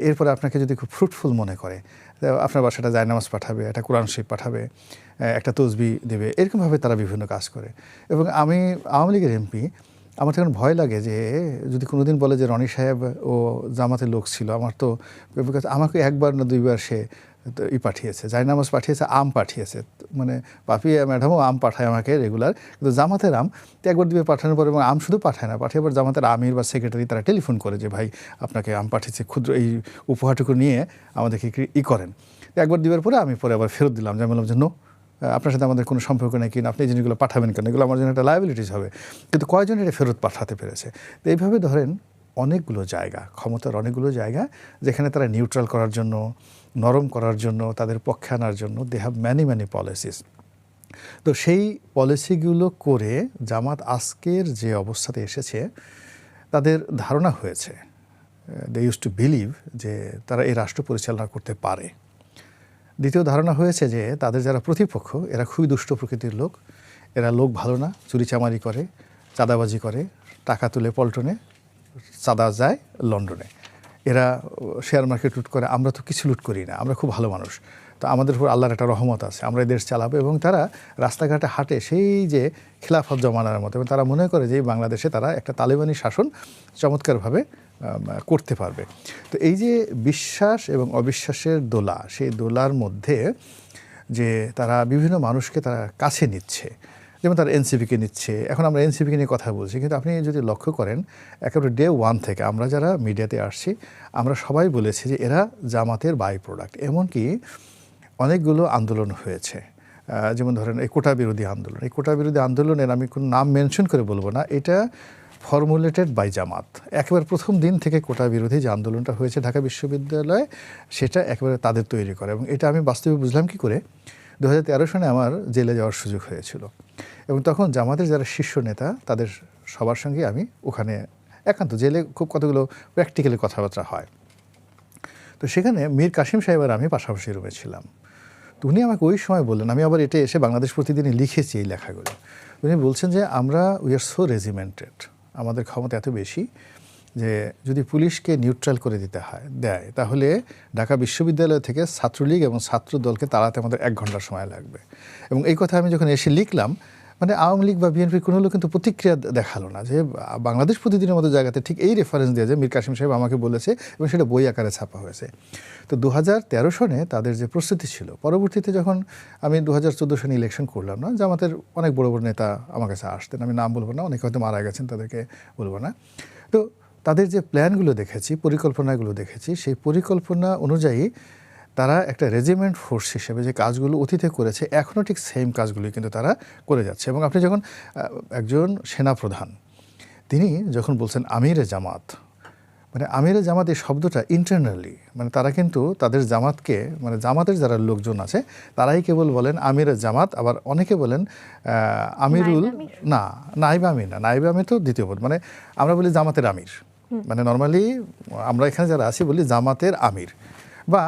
এরপরে আপনাকে যদি খুব ফ্রুটফুল মনে করে আপনার বাসাটা জায়নামাজ পাঠাবে, একটা কোরআন শরীফ পাঠাবে, একটা তসবি দেবে। এরকমভাবে তারা বিভিন্ন কাজ করে। এবং আমি আওয়ামী লীগের এমপি, আমার তখন ভয় লাগে যে যদি কোনোদিন বলে যে রনি সাহেব ও জামাতের লোক ছিল, আমার তো আমাকে একবার না দুইবার সে পাঠিয়েছে, জায়নামাজ পাঠিয়েছে, আম পাঠিয়েছে। মানে পাপি ম্যাডামও আম পাঠায় আমাকে রেগুলার, কিন্তু জামাতের আম তো একবার দুইবার পাঠানোর পর, এবং আম শুধু পাঠায় না, পাঠিয়ে পর জামাতের আমির বা সেক্রেটারি তারা টেলিফোন করে যে ভাই আপনাকে আম পাঠিয়েছে, ক্ষুদ্র এই উপহারটুকু নিয়ে আমাদেরকে করেন। একবার দুইবার পরে আমি পরে আবার ফেরত দিলাম, যে আমি বললাম যে নো, আপনার সাথে আমাদের কোনো সম্পর্ক নেই, কিনা আপনি এই জিনিসগুলো পাঠাবেন কেন, এগুলো আমার জন্য একটা লায়াবিলিটিস হবে। কিন্তু কয়জন এটা ফেরত পাঠাতে পেরেছে? তো এইভাবে ধরেন অনেকগুলো জায়গা, ক্ষমতার অনেকগুলো জায়গা যেখানে তারা নিউট্রাল করার জন্য, নরম করার জন্য, তাদের পক্ষে আনার জন্য দে হ্যাভ ম্যানি পলিসিস। তো সেই পলিসিগুলো করে জামাত আজকের যে অবস্থাতে এসেছে, তাদের ধারণা হয়েছে, দে ইউজ টু বিলিভ যে তারা এই রাষ্ট্র পরিচালনা করতে পারে। দ্বিতীয় ধারণা হয়েছে যে তাদের যারা প্রতিপক্ষ এরা খুবই দুষ্ট প্রকৃতির লোক, এরা লোক ভালো না, চুরিচামারি করে, চাঁদাবাজি করে, টাকা তুলে পল্টনে, চাঁদা যায় লন্ডনে, এরা শেয়ার মার্কেট লুট করে, আমরা তো কিছু লুট করি না, আমরা খুব ভালো মানুষ, তো আমাদের উপর আল্লাহর একটা রহমত আছে, আমরা এই দেশ চালাবো। এবং তারা রাস্তাঘাটে হাঁটে সেই যে খিলাফত জমানার মতো, এবং তারা মনে করে যে বাংলাদেশে তারা একটা তালেবানি শাসন চমৎকারভাবে করতে পারবে। তো এই যে বিশ্বাস এবং অবিশ্বাসের দোলা, সেই দোলার মধ্যে যে তারা বিভিন্ন মানুষকে তারা কাছে নিচ্ছে, যেমন তারা এনসিপিকে নিচ্ছে। এখন আমরা এনসিপিকে নিয়ে কথা বলছি, কিন্তু আপনি যদি লক্ষ্য করেন একেবারে ডে ওয়ান থেকে আমরা যারা মিডিয়াতে আসছি, আমরা সবাই বলেছি যে এরা জামাতের বাই প্রোডাক্ট। এমনকি অনেকগুলো আন্দোলন হয়েছে, যেমন ধরেন এই কোটা বিরোধী আন্দোলন। এই কোটা বিরোধী আন্দোলনের আমি কোনো নাম মেনশন করে বলবো না, এটা ফর্মুলেটেড বাই জামাত। একেবারে প্রথম দিন থেকে কোটা বিরোধী যে আন্দোলনটা হয়েছে ঢাকা বিশ্ববিদ্যালয়ে, সেটা একেবারে তাদের তৈরি করে। এবং এটা আমি বাস্তবে বুঝলাম কি করে, 2013 সনে আমার জেলে যাওয়ার সুযোগ হয়েছিল, এবং তখন জামাতের যারা শীর্ষ নেতা তাদের সবার সঙ্গে আমি ওখানে একান্ত জেলে খুব কতগুলো প্র্যাকটিক্যালি কথাবার্তা হয়। তো সেখানে মীর কাসিম সাহেব আর আমি পাশাপাশি রুমে ছিলাম। তো উনি আমাকে ওই সময় বললেন, আমি আবার এটা এসে বাংলাদেশ প্রতিদিনই লিখেছি এই লেখাগুলো, উনি বলছেন যে আমরা উই আর সো রেজিমেন্টেড, আমাদের ক্ষমতা এত বেশি যে যদি পুলিশকে নিউট্রাল করে দেয় তাহলে ঢাকা বিশ্ববিদ্যালয় থেকে ছাত্রলীগ এবং ছাত্র দলকে তাড়াতে আমাদের 1 ঘন্টা সময় লাগবে। এবং এই কথা আমি যখন এসে লিখলাম, মানে আওয়ামী লীগ বা বিএনপির কোনো লোক কিন্তু প্রতিক্রিয়া দেখালো না, যে বাংলাদেশ প্রতিদিনের মতো জায়গাতে ঠিক এই রেফারেন্স দিয়ে যে মীর কাসিম সাহেব আমাকে বলেছে, এবং সেটা বই আকারে ছাপা হয়েছে। তো 2013 সনে তাদের যে প্রস্তুতি ছিল, পরবর্তীতে যখন আমি 2014 সনে ইলেকশন করলাম না, জামাতের অনেক বড় বড় নেতা আমার কাছে আসতেন, আমি নাম বলবো না, অনেকে হয়তো মারা গেছেন, তাদেরকে বলবো না। তো তাদের যে প্ল্যানগুলো দেখেছি, পরিকল্পনাগুলো দেখেছি, সেই পরিকল্পনা অনুযায়ী তারা একটা রেজিমেন্ট ফোর্স হিসেবে যে কাজগুলো অতীতে করেছে, এখনও ঠিক সেম কাজগুলোই কিন্তু তারা করে যাচ্ছে। এবং আপনি যখন একজন সেনাপ্রধান তিনি যখন বলছেন আমিরে জামাত, মানে আমিরে জামাত এই শব্দটা ইন্টারনালি, মানে তারা কিন্তু তাদের জামাতকে, মানে জামাতের যারা লোকজন আছে তারাই কেবল বলেন আমিরে জামাত, আবার অনেকে বলেন আমিরুল, না নাইবে আমির না, নাইবে আমির তো দ্বিতীয় পদ, মানে আমরা বলি জামাতের আমির, মানে নর্মালি আমরা এখানে যারা আছি বলি জামাতের আমির বা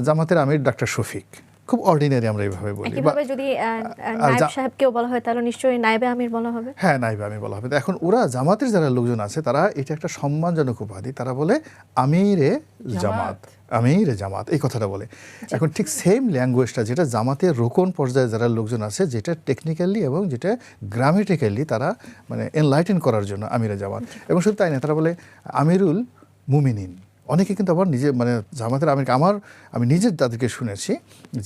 জামাতের আমির ডাক্তার শফিক, খুব অর্ডিনারি আমরা এইভাবে বলি। একইভাবে যদি নায়েব সাহেবকেও বলা হয় তাহলে নিশ্চয়ই নায়েবে আমির বলা হবে। হ্যাঁ, নায়েবে আমির বলা হবে। এখন ওরা জামাতের যারা লোকজন আছে তারা এটা একটা সম্মানজনক উপাধি, তারা বলে আমিরে জামাত, আমিরে জামাত এই কথাটা বলে। এখন ঠিক সেম ল্যাঙ্গুয়েজটা যেটা জামাতের রোকন পর্যায়ে যারা লোকজন আছে, যেটা টেকনিক্যালি এবং যেটা গ্রামেটিক্যালি তারা মানে এনলাইটেন করার জন্য আমিরে জামাত। এবং শুধু তাই না, তারা বলে আমিরুল মুমিনিন। অনেকে কিন্তু আবার নিজে মানে জামাতের আমিরকে আমি নিজে তাদেরকে শুনেছি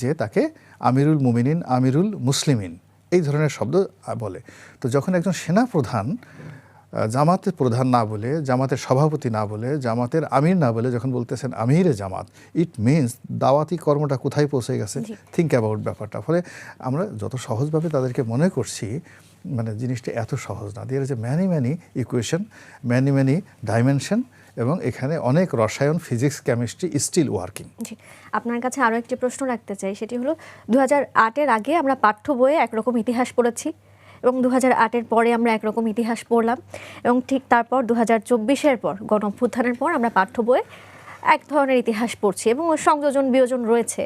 যে তাকে আমিরুল মুমিনিন, আমিরুল মুসলিমিন এই ধরনের শব্দ বলে। তো যখন একজন সেনাপ্রধান জামাতের প্রধান না বলে, জামাতের সভাপতি না বলে, জামাতের আমির না বলে যখন বলতেছেন আমিরে জামাত, ইট মিনস দাওয়াতি কর্মটা কোথায় পৌঁছে গেছে। থিঙ্ক অ্যাবাউট ব্যাপারটা। ফলে আমরা যত সহজভাবে তাদেরকে মনে করছি, মানে জিনিসটা এত সহজ না। দিয়ে যে ম্যানি ইকুয়েশন, ম্যানি ডাইমেনশন, এবং এখানে অনেক রসায়ন, ফিজিক্স, কেমিস্ট্রি স্টিল ওয়ার্কিং। জি, আপনার কাছে আরও একটি প্রশ্ন রাখতে চাই, সেটি হলো 2008-এর আগে আমরা পাঠ্য বইয়ে একরকম ইতিহাস পড়েছি, এবং 2008-এর পরে আমরা একরকম ইতিহাস পড়লাম, এবং ঠিক তারপর 2024-এর পর গণ অভ্যুত্থানের পর আমরা পাঠ্য বইয়ে এক ধরনের ইতিহাস পড়ছি এবং সংযোজন বিয়োজন রয়েছে।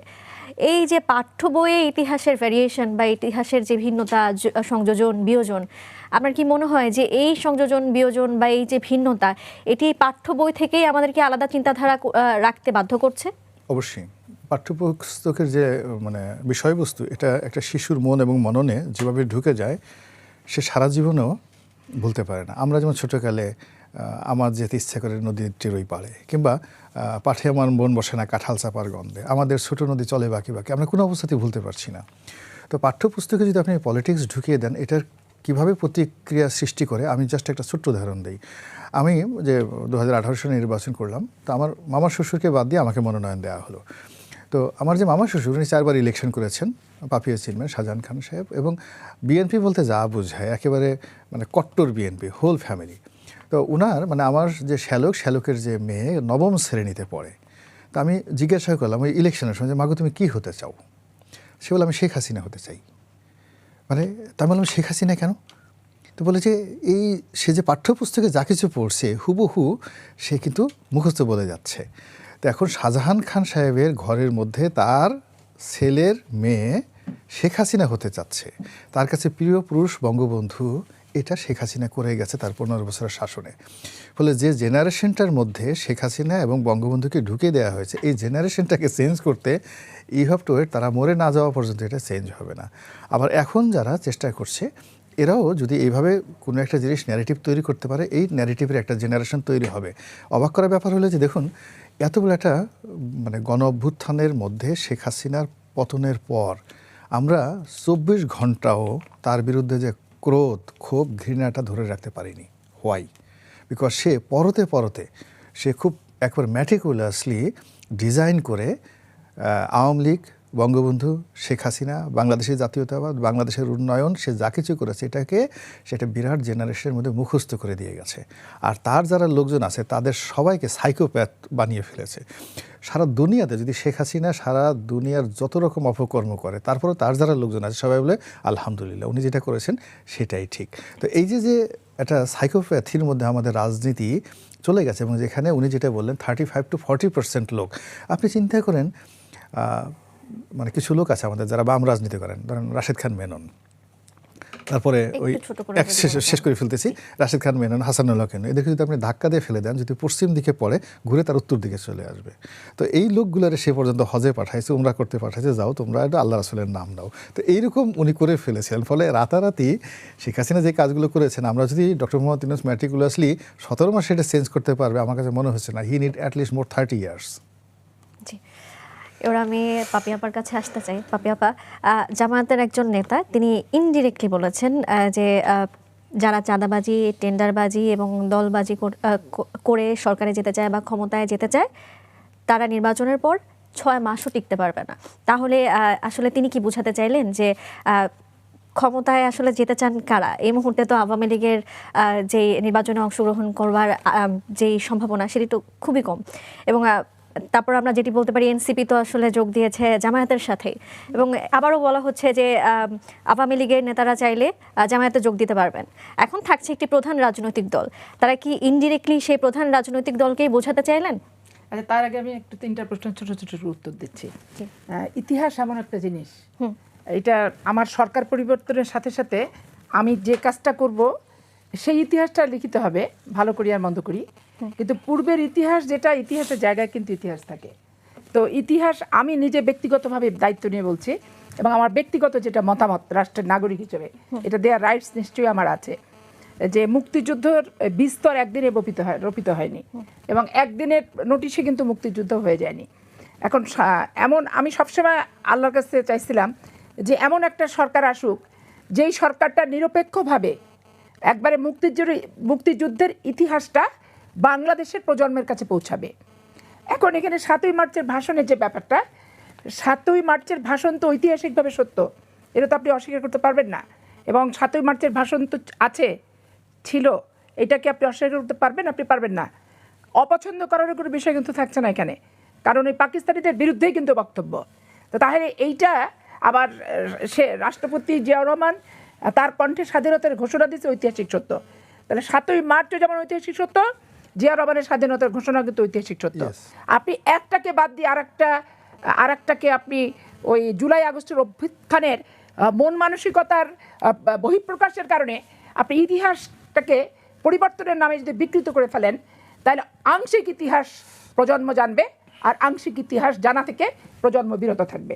এই যে পাঠ্য বইয়ে ইতিহাসের ভ্যারিয়েশন বা ইতিহাসের যে ভিন্নতা, সংযোজন বিয়োজন, আপনার কি মনে হয় যে এই সংযোজন বিয়োজন বা এই যে ভিন্নতা, এটি পাঠ্য বই থেকেই আমাদেরকে আলাদা চিন্তাধারা রাখতে বাধ্য করছে? অবশ্যই পাঠ্যপুস্তকের যে মানে বিষয়বস্তু, এটা একটা শিশুর মন এবং মননে যেভাবে ঢুকে যায় সে সারা জীবনেও ভুলতে পারে না। আমরা যেমন ছোটোকালে আমার যেতে ইচ্ছা করে নদীটির ওই পাড়ে, কিংবা পাঠে আমার মন বসে না কাঁঠাল চাপার গন্ধে, আমাদের ছোটো নদী চলে বাকি বাকি, আমরা কোনো অবস্থাতেই ভুলতে পারছি না। তো পাঠ্যপুস্তকে যদি আপনি পলিটিক্স ঢুকিয়ে দেন, এটার কীভাবে প্রতিক্রিয়া সৃষ্টি করে, আমি জাস্ট একটা ছোট্ট উদাহরণ দিই। আমি যে 2018 সালে নির্বাচন করলাম, তো আমার মামার শ্বশুরকে বাদ দিয়ে আমাকে মনোনয়ন দেওয়া হলো। তো আমার যে মামা শ্বশুর, উনি 4 বার ইলেকশন করেছেন, পাপিয়া চেয়ারম্যান শাহজাহান খান সাহেব, এবং বিএনপি বলতে যা বোঝায় একেবারে মানে কট্টর বিএনপি, হোল ফ্যামিলি। তো উনার মানে আমার যে শ্যালকের যে মেয়ে 9ম শ্রেণীতে পড়ে। তো আমি জিজ্ঞাসা করলাম ওই ইলেকশনের সময় যে, মাগো তুমি কী হতে চাও? সে বলে আমি শেখ হাসিনা হতে চাই। মানে তা বললাম শেখ হাসিনা কেন? তো বলে যে এই সে যে পাঠ্যপুস্তকে যা কিছু পড়ছে হুবহু সে কিন্তু মুখস্থ বলে যাচ্ছে। তো এখন শাহজাহান খান সাহেবের ঘরের মধ্যে তার ছেলের মেয়ে শেখ হাসিনা হতে চাচ্ছে, তার কাছে প্রিয় পুরুষ বঙ্গবন্ধু, এটা শেখ হাসিনা করে গেছে তার 15 বছরের শাসনে। ফলে যে জেনারেশনটার মধ্যে শেখ হাসিনা এবং বঙ্গবন্ধুকে ঢুকে দেওয়া হয়েছে, এই জেনারেশনটাকে চেঞ্জ করতে ইউ হ্যাভ টু ওয়েট, তারা মরে না যাওয়া পর্যন্ত এটা চেঞ্জ হবে না। আবার এখন যারা চেষ্টা করছে, এরাও যদি এইভাবে কোনো একটা জিনিস ন্যারেটিভ তৈরি করতে পারে, এই ন্যারেটিভের একটা জেনারেশন তৈরি হবে। অবাক করার ব্যাপার হলো যে দেখুন, এত বড় একটা মানে গণ অভ্যুত্থানের মধ্যে শেখ হাসিনার পতনের পর আমরা 24 ঘন্টাও তার বিরুদ্ধে যে ক্রোধ, ক্ষোভ, ঘৃণাটা ধরে রাখতে পারিনি। হোয়াই? বিকজ সে পরতে পরতে সে খুব একবার ম্যাটিকুলাসলি ডিজাইন করে আওয়ামী লীগ, বঙ্গবন্ধু, শেখ হাসিনা, বাংলাদেশের জাতীয়তাবাদ, বাংলাদেশের উন্নয়ন, সে যা কিছু করেছে এটাকে সেটা বিরাট জেনারেশনের মধ্যে মুখস্থ করে দিয়ে গেছে। আর তার যারা লোকজন আছে তাদের সবাইকে সাইকোপ্যাথ বানিয়ে ফেলেছে। সারা দুনিয়াতে যদি শেখ হাসিনা সারা দুনিয়ার যত রকম অপকর্ম করে, তারপরে তার যারা লোকজন আছে সবাই বলে আলহামদুলিল্লাহ, উনি যেটা করেছেন সেটাই ঠিক। তো এই যে একটা সাইকোপ্যাথির মধ্যে আমাদের রাজনীতি চলে গেছে, এবং যেখানে উনি যেটা বললেন 35 to 40% লোক, আপনি চিন্তা করেন মানে কিছু লোক আছে আমাদের যারা বাম রাজনীতি করেন, ধরেন রাশেদ খান মেনন, তারপরে ওই শেষ করে ফেলতেছি, রাশেদ খান মেনন, হাসানুল্লাহ কেন, এদেরকে যদি আপনি ধাক্কা দিয়ে ফেলে দেন, যদি পশ্চিম দিকে পড়ে ঘুরে তার উত্তর দিকে চলে আসবে। তো এই লোকগুলোর সে পর্যন্ত হজে পাঠাইছে, উমরা করতে পাঠাইছে, যাও তোমরা এটা আল্লাহ রাসূলের নাম নাও। তো এইরকম উনি করে ফেলেছিলেন। ফলে রাতারাতি শেখ হাসিনা যে কাজগুলো করেছেন, আমরা যদি ডক্টর মোহাম্মদ ইউনূস ম্যাটিকুলাসলি 17 মাসে এটা চেঞ্জ করতে পারবে, আমার কাছে মনে হচ্ছে না। He need at least more 30 years. জি, এবার আমি পাপিয়া আপার কাছে আসতে চাই। পাপিয়া আপা জামায়াতের একজন নেতা, তিনি ইনডিরেক্টলি বলেছেন যে যারা চাঁদাবাজি, টেন্ডারবাজি এবং দলবাজি করে সরকারে যেতে চায় বা ক্ষমতায় যেতে চায়, তারা নির্বাচনের পর 6 মাসও টিকতে পারবে না। তাহলে আসলে তিনি কি বোঝাতে চাইলেন যে ক্ষমতায় আসলে যেতে চান কারা? এই মুহূর্তে তো আওয়ামী লীগের যে নির্বাচনে অংশগ্রহণ করবার যেই সম্ভাবনা সেটি তো খুবই কম, এবং তারপর আমরা যেটি বলতে পারি এনসিপি তো আসলে যোগ দিয়েছে জামায়াতের সাথে, এবং আবারও বলা হচ্ছে যে আওয়ামী লীগের নেতারা চাইলে জামায়াতে যোগ দিতে পারবেন। এখন থাকছে একটি প্রধান রাজনৈতিক দল, তারা কি ইনডিরেক্টলি সেই প্রধান রাজনৈতিক দলকেই বোঝাতে চাইলেন? আচ্ছা, তার আগে আমি একটু 3টা প্রশ্ন ছোট ছোট উত্তর দিচ্ছি। ইতিহাস এমন একটা জিনিস, এটা আমার সরকার পরিবর্তনের সাথে সাথে আমি যে কাজটা করব সেই ইতিহাসটা লিখিত হবে, ভালো করি আর মন্দ করি, কিন্তু পূর্বের ইতিহাস যেটা, ইতিহাসের জায়গায় কিন্তু ইতিহাস থাকে। তো ইতিহাস আমি নিজে ব্যক্তিগতভাবে দায়িত্ব নিয়ে বলছি, এবং আমার ব্যক্তিগত যেটা মতামত রাষ্ট্রের নাগরিক হিসেবে, এটা দেওয়ার রাইটস নিশ্চয়ই আমার আছে, যে মুক্তিযুদ্ধের বিস্তর একদিনে রোপিত হয়নি, এবং একদিনের নোটিশে কিন্তু মুক্তিযুদ্ধ হয়ে যায়নি। এখন এমন আমি সবসময় আল্লাহর কাছে চাইছিলাম যে এমন একটা সরকার আসুক, যেই সরকারটা নিরপেক্ষভাবে একবারে মুক্তিযুদ্ধের ইতিহাসটা বাংলাদেশের প্রজন্মের কাছে পৌঁছাবে। এখন এখানে 7ই মার্চের ভাষণের যে ব্যাপারটা, 7ই মার্চের ভাষণ তো ঐতিহাসিকভাবে সত্য, এটা তো আপনি অস্বীকার করতে পারবেন না, এবং 7ই মার্চের ভাষণ তো ছিল, এটাকে আপনি অস্বীকার করতে পারবেন? আপনি পারবেন না। অপছন্দ করার কোনো বিষয় কিন্তু থাকছে না এখানে, কারণ এই পাকিস্তানিদের বিরুদ্ধেই কিন্তু বক্তব্য। তো তাহলে এইটা আবার সে রাষ্ট্রপতি জিয়াউর রহমান তার কণ্ঠে স্বাধীনতার ঘোষণা দিয়েছে, ঐতিহাসিক সত্য। তাহলে 7ই মার্চও যেমন ঐতিহাসিক সত্য, জিয়া রহমানের স্বাধীনতার ঘোষণা কিন্তু ঐতিহাসিক সত্য। Yes. আপনি একটাকে বাদ দিয়ে আরেকটাকে আপনি ওই জুলাই আগস্টের অভ্যুত্থানের মন মানসিকতার বহিঃপ্রকাশের কারণে আপনি ইতিহাসটাকে পরিবর্তনের নামে যদি বিকৃত করে ফেলেন, তাহলে আংশিক ইতিহাস প্রজন্ম জানবে আর আংশিক ইতিহাস জানা থেকে প্রজন্ম বিরত থাকবে।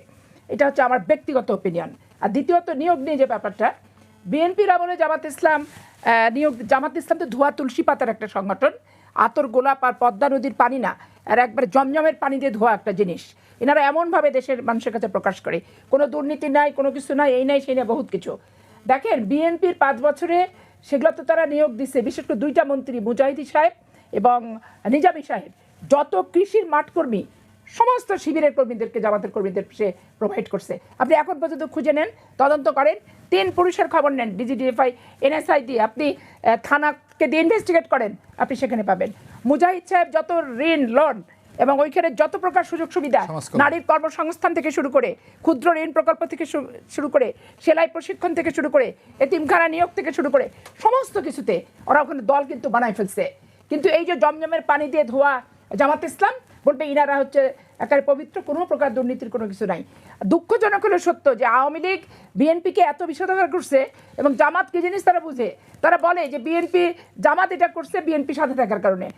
এটা হচ্ছে আমার ব্যক্তিগত ওপিনিয়ন। আর দ্বিতীয়ত নিয়োগ নিয়ে যে ব্যাপারটা, বিএনপির আমলে জামাত ইসলাম তো ধোয়া তুলসী পাতার একটা সংগঠন, আতর গোলাপ আর পদ্মা নদীর পানি না, আর একবার জমজমের পানি দিয়ে ধোয়া একটা জিনিস। এনারা এমনভাবে দেশের মানুষের কাছে প্রকাশ করে কোনো দুর্নীতি নাই, কোনো কিছু নাই, এই নাই সেই নাই, বহুত কিছু। দেখেন বিএনপির 5 বছরে সেগুলো তো তারা নিয়োগ দিচ্ছে, বিশেষ করে 2টা মন্ত্রী মুজাহিদি সাহেব এবং নিজামী সাহেব, যত কৃষির মাঠকর্মী সমস্ত শিবিরের কর্মীদেরকে জামাতের কর্মীদের সে প্রোভাইড করছে। আপনি এখন পর্যন্ত খুঁজে নেন, তদন্ত করেন, 3 পুরুষের খবর নেন, ডিজিডিএফআই এনএসআই দিয়ে আপনি থানাকে দিয়ে ইনভেস্টিগেট করেন, আপনি সেখানে পাবেন। মুজাহিদ সাহেব যত ঋণ লোন এবং ওইখানে যত প্রকার সুযোগ সুবিধা, নারীর কর্মসংস্থান থেকে শুরু করে, ক্ষুদ্র ঋণ প্রকল্প থেকে শুরু করে, সেলাই প্রশিক্ষণ থেকে শুরু করে, এতিমখানা নিয়োগ থেকে শুরু করে সমস্ত কিছুতে ওরা ওখানে দল কিন্তু বানায় ফেলছে। কিন্তু এই যে জমজমের পানি দিয়ে ধোয়া জামাত ইসলাম বলবে ইনারা হচ্ছে একেবারে পবিত্র, কোনো প্রকার দুর্নীতির কোনো কিছু নাই। দুঃখজনক হলো সত্য যে আওয়ামী লীগ বিএনপিকে এত বিষোদগার করছে এবং জামাত কি জিনিস তারা বুঝে, তারা বলে যে বিএনপি জামাত এটা করছে বিএনপি সাথে থাকার কারণে,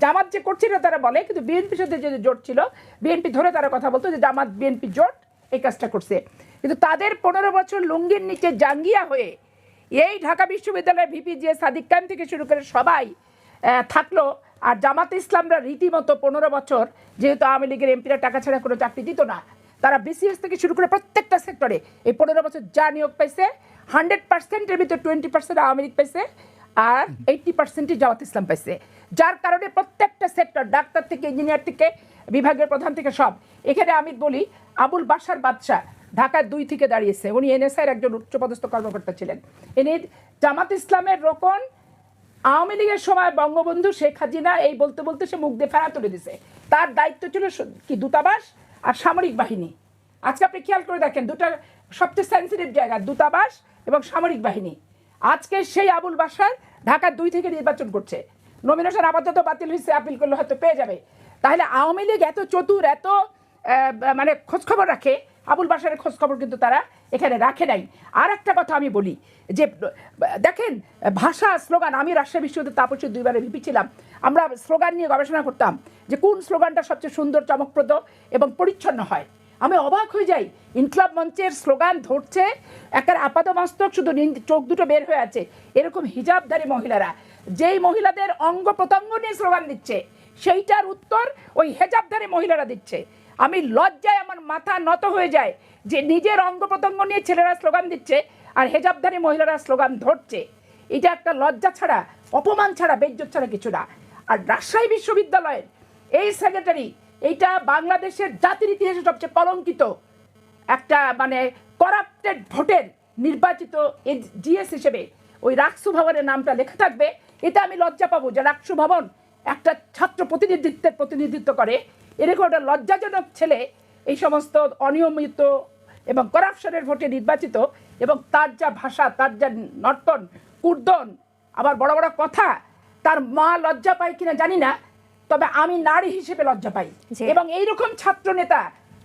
জামাত যে করছিল তারা বলে, কিন্তু বিএনপির সাথে যে জোট ছিল বিএনপি ধরে তারা কথা বলতো যে জামাত বিএনপি জোট এই কাজটা করছে। কিন্তু তাদের 15 বছর লুঙ্গির নিচে জাঙ্গিয়া হয়ে এই ঢাকা বিশ্ববিদ্যালয়ের ভিপি যে সাদিক কায়েম থেকে শুরু করে সবাই থাকলো, আর জামাত ইসলামরা রীতিমতো 15 বছর, যেহেতু আওয়ামী লীগের এমপিরা টাকা ছাড়া কোনো চাকরি দিত না, তারা বিসিএস থেকে শুরু করে প্রত্যেকটা সেক্টরে এই 15 বছর যা নিয়োগ পাইছে 100%-এর ভিতরে 20% আওয়ামী লীগ পাইছে আর 80%ই জামাত ইসলাম পাইছে। যার কারণে প্রত্যেকটা সেক্টর, ডাক্তার থেকে ইঞ্জিনিয়ার থেকে বিভাগের প্রধান থেকে সব, এখানে আমি বলি আবুল বাশার বাদশাহ ঢাকায় 2 থেকে দাঁড়িয়েছে, উনি এনএসআইয়ের একজন উচ্চপদস্থ কর্মকর্তা ছিলেন। ইনি জামাত ইসলামের রোকন, আওয়ামী লীগের সময় বঙ্গবন্ধু শেখ হাসিনা এই বলতে বলতে সে মুখ দিয়ে ফেরা তুলে দিছে। তার দায়িত্ব ছিল কি দূতাবাস আর সামরিক বাহিনী। আজকে আপনি খেয়াল করে দেখেন, দুটা সবচেয়ে সেন্সিটিভ জায়গা, দূতাবাস এবং সামরিক বাহিনী। আজকে সেই আবুল বাশার ঢাকা 2 থেকে নির্বাচন করছে, নমিনেশন আপাতত বাতিল হয়েছে, আপিল করলে হয়তো পেয়ে যাবে। তাহলে আওয়ামী লীগ এত চতুর, এত মানে খোঁজখবর রাখে, আবুল বাশারের খোঁজখবর কিন্তু তারা এখানে রাখে নাই। আর একটা কথা আমি বলি যে দেখেন ভাষা, স্লোগান, আমি রাজশাহী বিশ্ববিদ্যালয় তাপসী 2বারে ভিপি ছিলাম, আমরা স্লোগান নিয়ে গবেষণা করতাম যে কোন স্লোগানটা সবচেয়ে সুন্দর, চমকপ্রদ এবং পরিচ্ছন্ন হয়। আমি অবাক হয়ে যাই, ইনকলাব মঞ্চের স্লোগান ধরছে একের আপাতমস্তক, শুধু চোখ দুটো বের হয়ে আছে, এরকম হিজাবধারী মহিলারা, যেই মহিলাদের অঙ্গ প্রত্যঙ্গ নিয়ে স্লোগান দিচ্ছে সেইটার উত্তর ওই হেজাবধারী মহিলারা দিচ্ছে। আমি লজ্জায় আমার মাথা নত হয়ে যায় যে নিজের অঙ্গ প্রত্যঙ্গ নিয়ে ছেলেরা স্লোগান দিচ্ছে আর হেজাবধারী মহিলারা স্লোগান ধরছে। এটা একটা লজ্জা ছাড়া, অপমান ছাড়া, বেইজ্জত ছাড়া কিছু না। আর রাজশাহী বিশ্ববিদ্যালয়ের এই সেক্রেটারি, এইটা বাংলাদেশের জাতির ইতিহাসে সবচেয়ে কলঙ্কিত একটা মানে করাপ্টেড ভোটের নির্বাচিত জিএস হিসেবে ওই রাকসু ভবনের নামটা লেখা থাকবে। এতে আমি লজ্জা পাবো যে রাকসু ভবন একটা ছাত্র প্রতিনিধিত্ব করে, এরকম একটা লজ্জাজনক ছেলে এই সমস্ত অনিয়মিত এবং করাপশনের ভোটে নির্বাচিত, এবং তার যা ভাষা, তার যা নর্তন কুর্দন, আবার বড় বড় কথা, তার মা লজ্জা পায় কিনা জানি না, তবে আমি নারী হিসেবে লজ্জা পাই। এবং এইরকম ছাত্র নেতা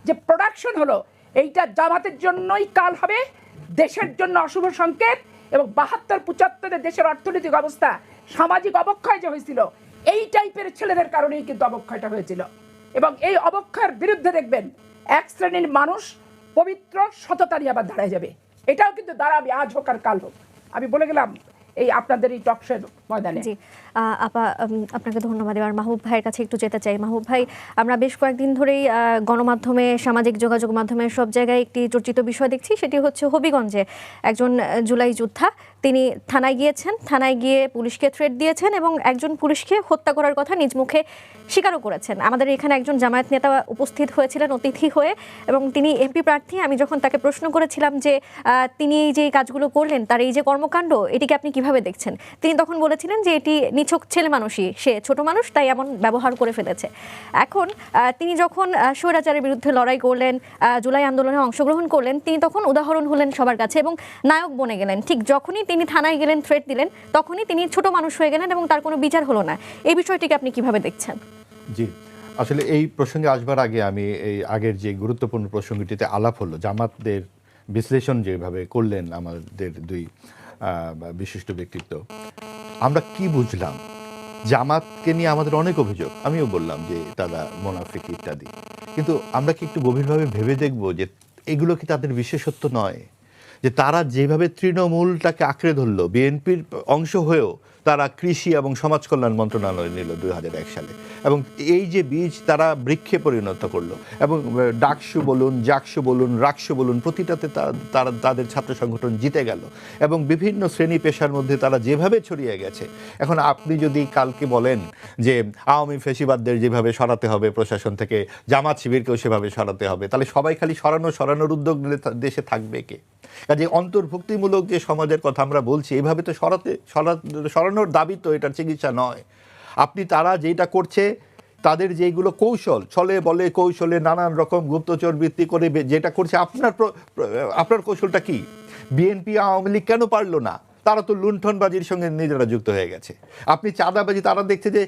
যে প্রোডাকশন হলো, এইটা জামাতের জন্যই কাল হবে দেশের জন্য অশুভ সংকেত। এবং 72-75 দেশের অর্থনৈতিক অবস্থা, সামাজিক অবক্ষয় যে হয়েছিল, এই টাইপের ছেলেদের কারণেই কিন্তু অবক্ষয়টা হয়েছিল। এবং এই অবক্ষয়ের বিরুদ্ধে দেখবেন এক শ্রেণীর মানুষ পবিত্র সততা নিয়ে আবার দাঁড়ায় যাবে। এটাও কিন্তু দাঁড়াবে, আজ হোক আর কাল হোক। আমি বলে গেলাম এই আপনাদের এই টকশোর ময়দানে। জি আপা, আপনাকে ধন্যবাদ। এবার মাহবুব ভাইয়ের কাছে একটু যেতে চাই। মাহবুব ভাই, আমরা বেশ কয়েকদিন ধরেই গণমাধ্যমে, সামাজিক যোগাযোগ মাধ্যমে সব জায়গায় একটি চর্চিত বিষয় দেখছি, সেটি হচ্ছে হবিগঞ্জে একজন জুলাই যোদ্ধা, তিনি থানায় গিয়েছেন, থানায় গিয়ে পুলিশকে থ্রেট দিয়েছেন এবং একজন পুলিশকে হত্যা করার কথা নিজ মুখে স্বীকারও করেছেন। আমাদের এখানে একজন জামায়াত নেতা উপস্থিত হয়েছিলেন অতিথি হয়ে, এবং তিনি এমপি প্রার্থী। আমি যখন তাকে প্রশ্ন করেছিলাম যে তিনি এই যে কাজগুলো করলেন, তার এই যে কর্মকাণ্ড, এটিকে আপনি কিভাবে দেখছেন, তিনি তখন বলেছিলেন যে এটি নিছক ছেলে মানুষই, সে ছোট মানুষ, তাই এমন ব্যবহার করে ফেলেছে। এখন তিনি যখন স্বৈরাচারের বিরুদ্ধে লড়াই করলেন, জুলাই আন্দোলনে অংশগ্রহণ করলেন, তিনি তখন উদাহরণ হলেন সবার কাছে এবং নায়ক বনে গেলেন। ঠিক যখনই তিনি তিনি থানায় গেলেন, থ্রেট দিলেন, তখনই তিনি ছোট মানুষ হয়ে গেলেন এবং তার কোনো বিচার হলো না। এই বিষয়টিকে আপনি কিভাবে দেখছেন? জি, আসলে এই প্রসঙ্গে আসবার আগে আমি এই আগের যে গুরুত্বপূর্ণ প্রসঙ্গটিতে আলাপ হলো, জামাতদের বিশ্লেষণ যেভাবে করলেন আমাদের দুই বিশিষ্ট ব্যক্তিত্ব, আমরা কি বুঝলাম? জামাতকে নিয়ে আমাদের অনেক অভিযোগ, আমিও বললাম যে তারা মোনাফিক ইত্যাদি, কিন্তু আমরা কি একটু গভীরভাবে ভেবে দেখব যে এগুলো কি তাদের বিশেষত্ব নয়? যে তারা যেভাবে তৃণমূলটাকে আঁকড়ে ধরলো, বিএনপির অংশ হয়েও তারা কৃষি এবং সমাজ কল্যাণ মন্ত্রণালয় নিল 2001 সালে, এবং এই যে বীজ তারা বৃক্ষে পরিণত করলো, এবং ডাকসু বলুন, জাকসু বলুন, রাকসু বলুন, প্রতিটাতে তারা তাদের ছাত্র সংগঠন জিতে গেল, এবং বিভিন্ন শ্রেণী পেশার মধ্যে তারা যেভাবে ছড়িয়ে গেছে। এখন আপনি যদি কালকে বলেন যে আওয়ামী ফেসিবাদদের যেভাবে সরাতে হবে প্রশাসন থেকে, জামাত শিবিরকেও সেভাবে সরাতে হবে, তাহলে সবাই খালি সরানোর উদ্যোগ নিলে দেশে থাকবে কে? কাজে অন্তর্ভুক্তিমূলক যে সমাজের কথা আমরা বলছি, এইভাবে তো সরানোর দাবি তো এটার চিকিৎসা নয়। আপনি তারা যেটা করছে, তাদের যেগুলো কৌশল, ছলে বলে কৌশলে নানান রকম গুপ্তচর বৃত্তি করে যেটা করছে, আপনার কৌশলটা কি? বিএনপি আওয়ামী লীগ কেন পারলো না? তারা তো লুণ্ঠনবাজির সঙ্গে নিজেরা যুক্ত হয়ে গেছে। আপনি চাঁদাবাজি, তারা দেখছে যে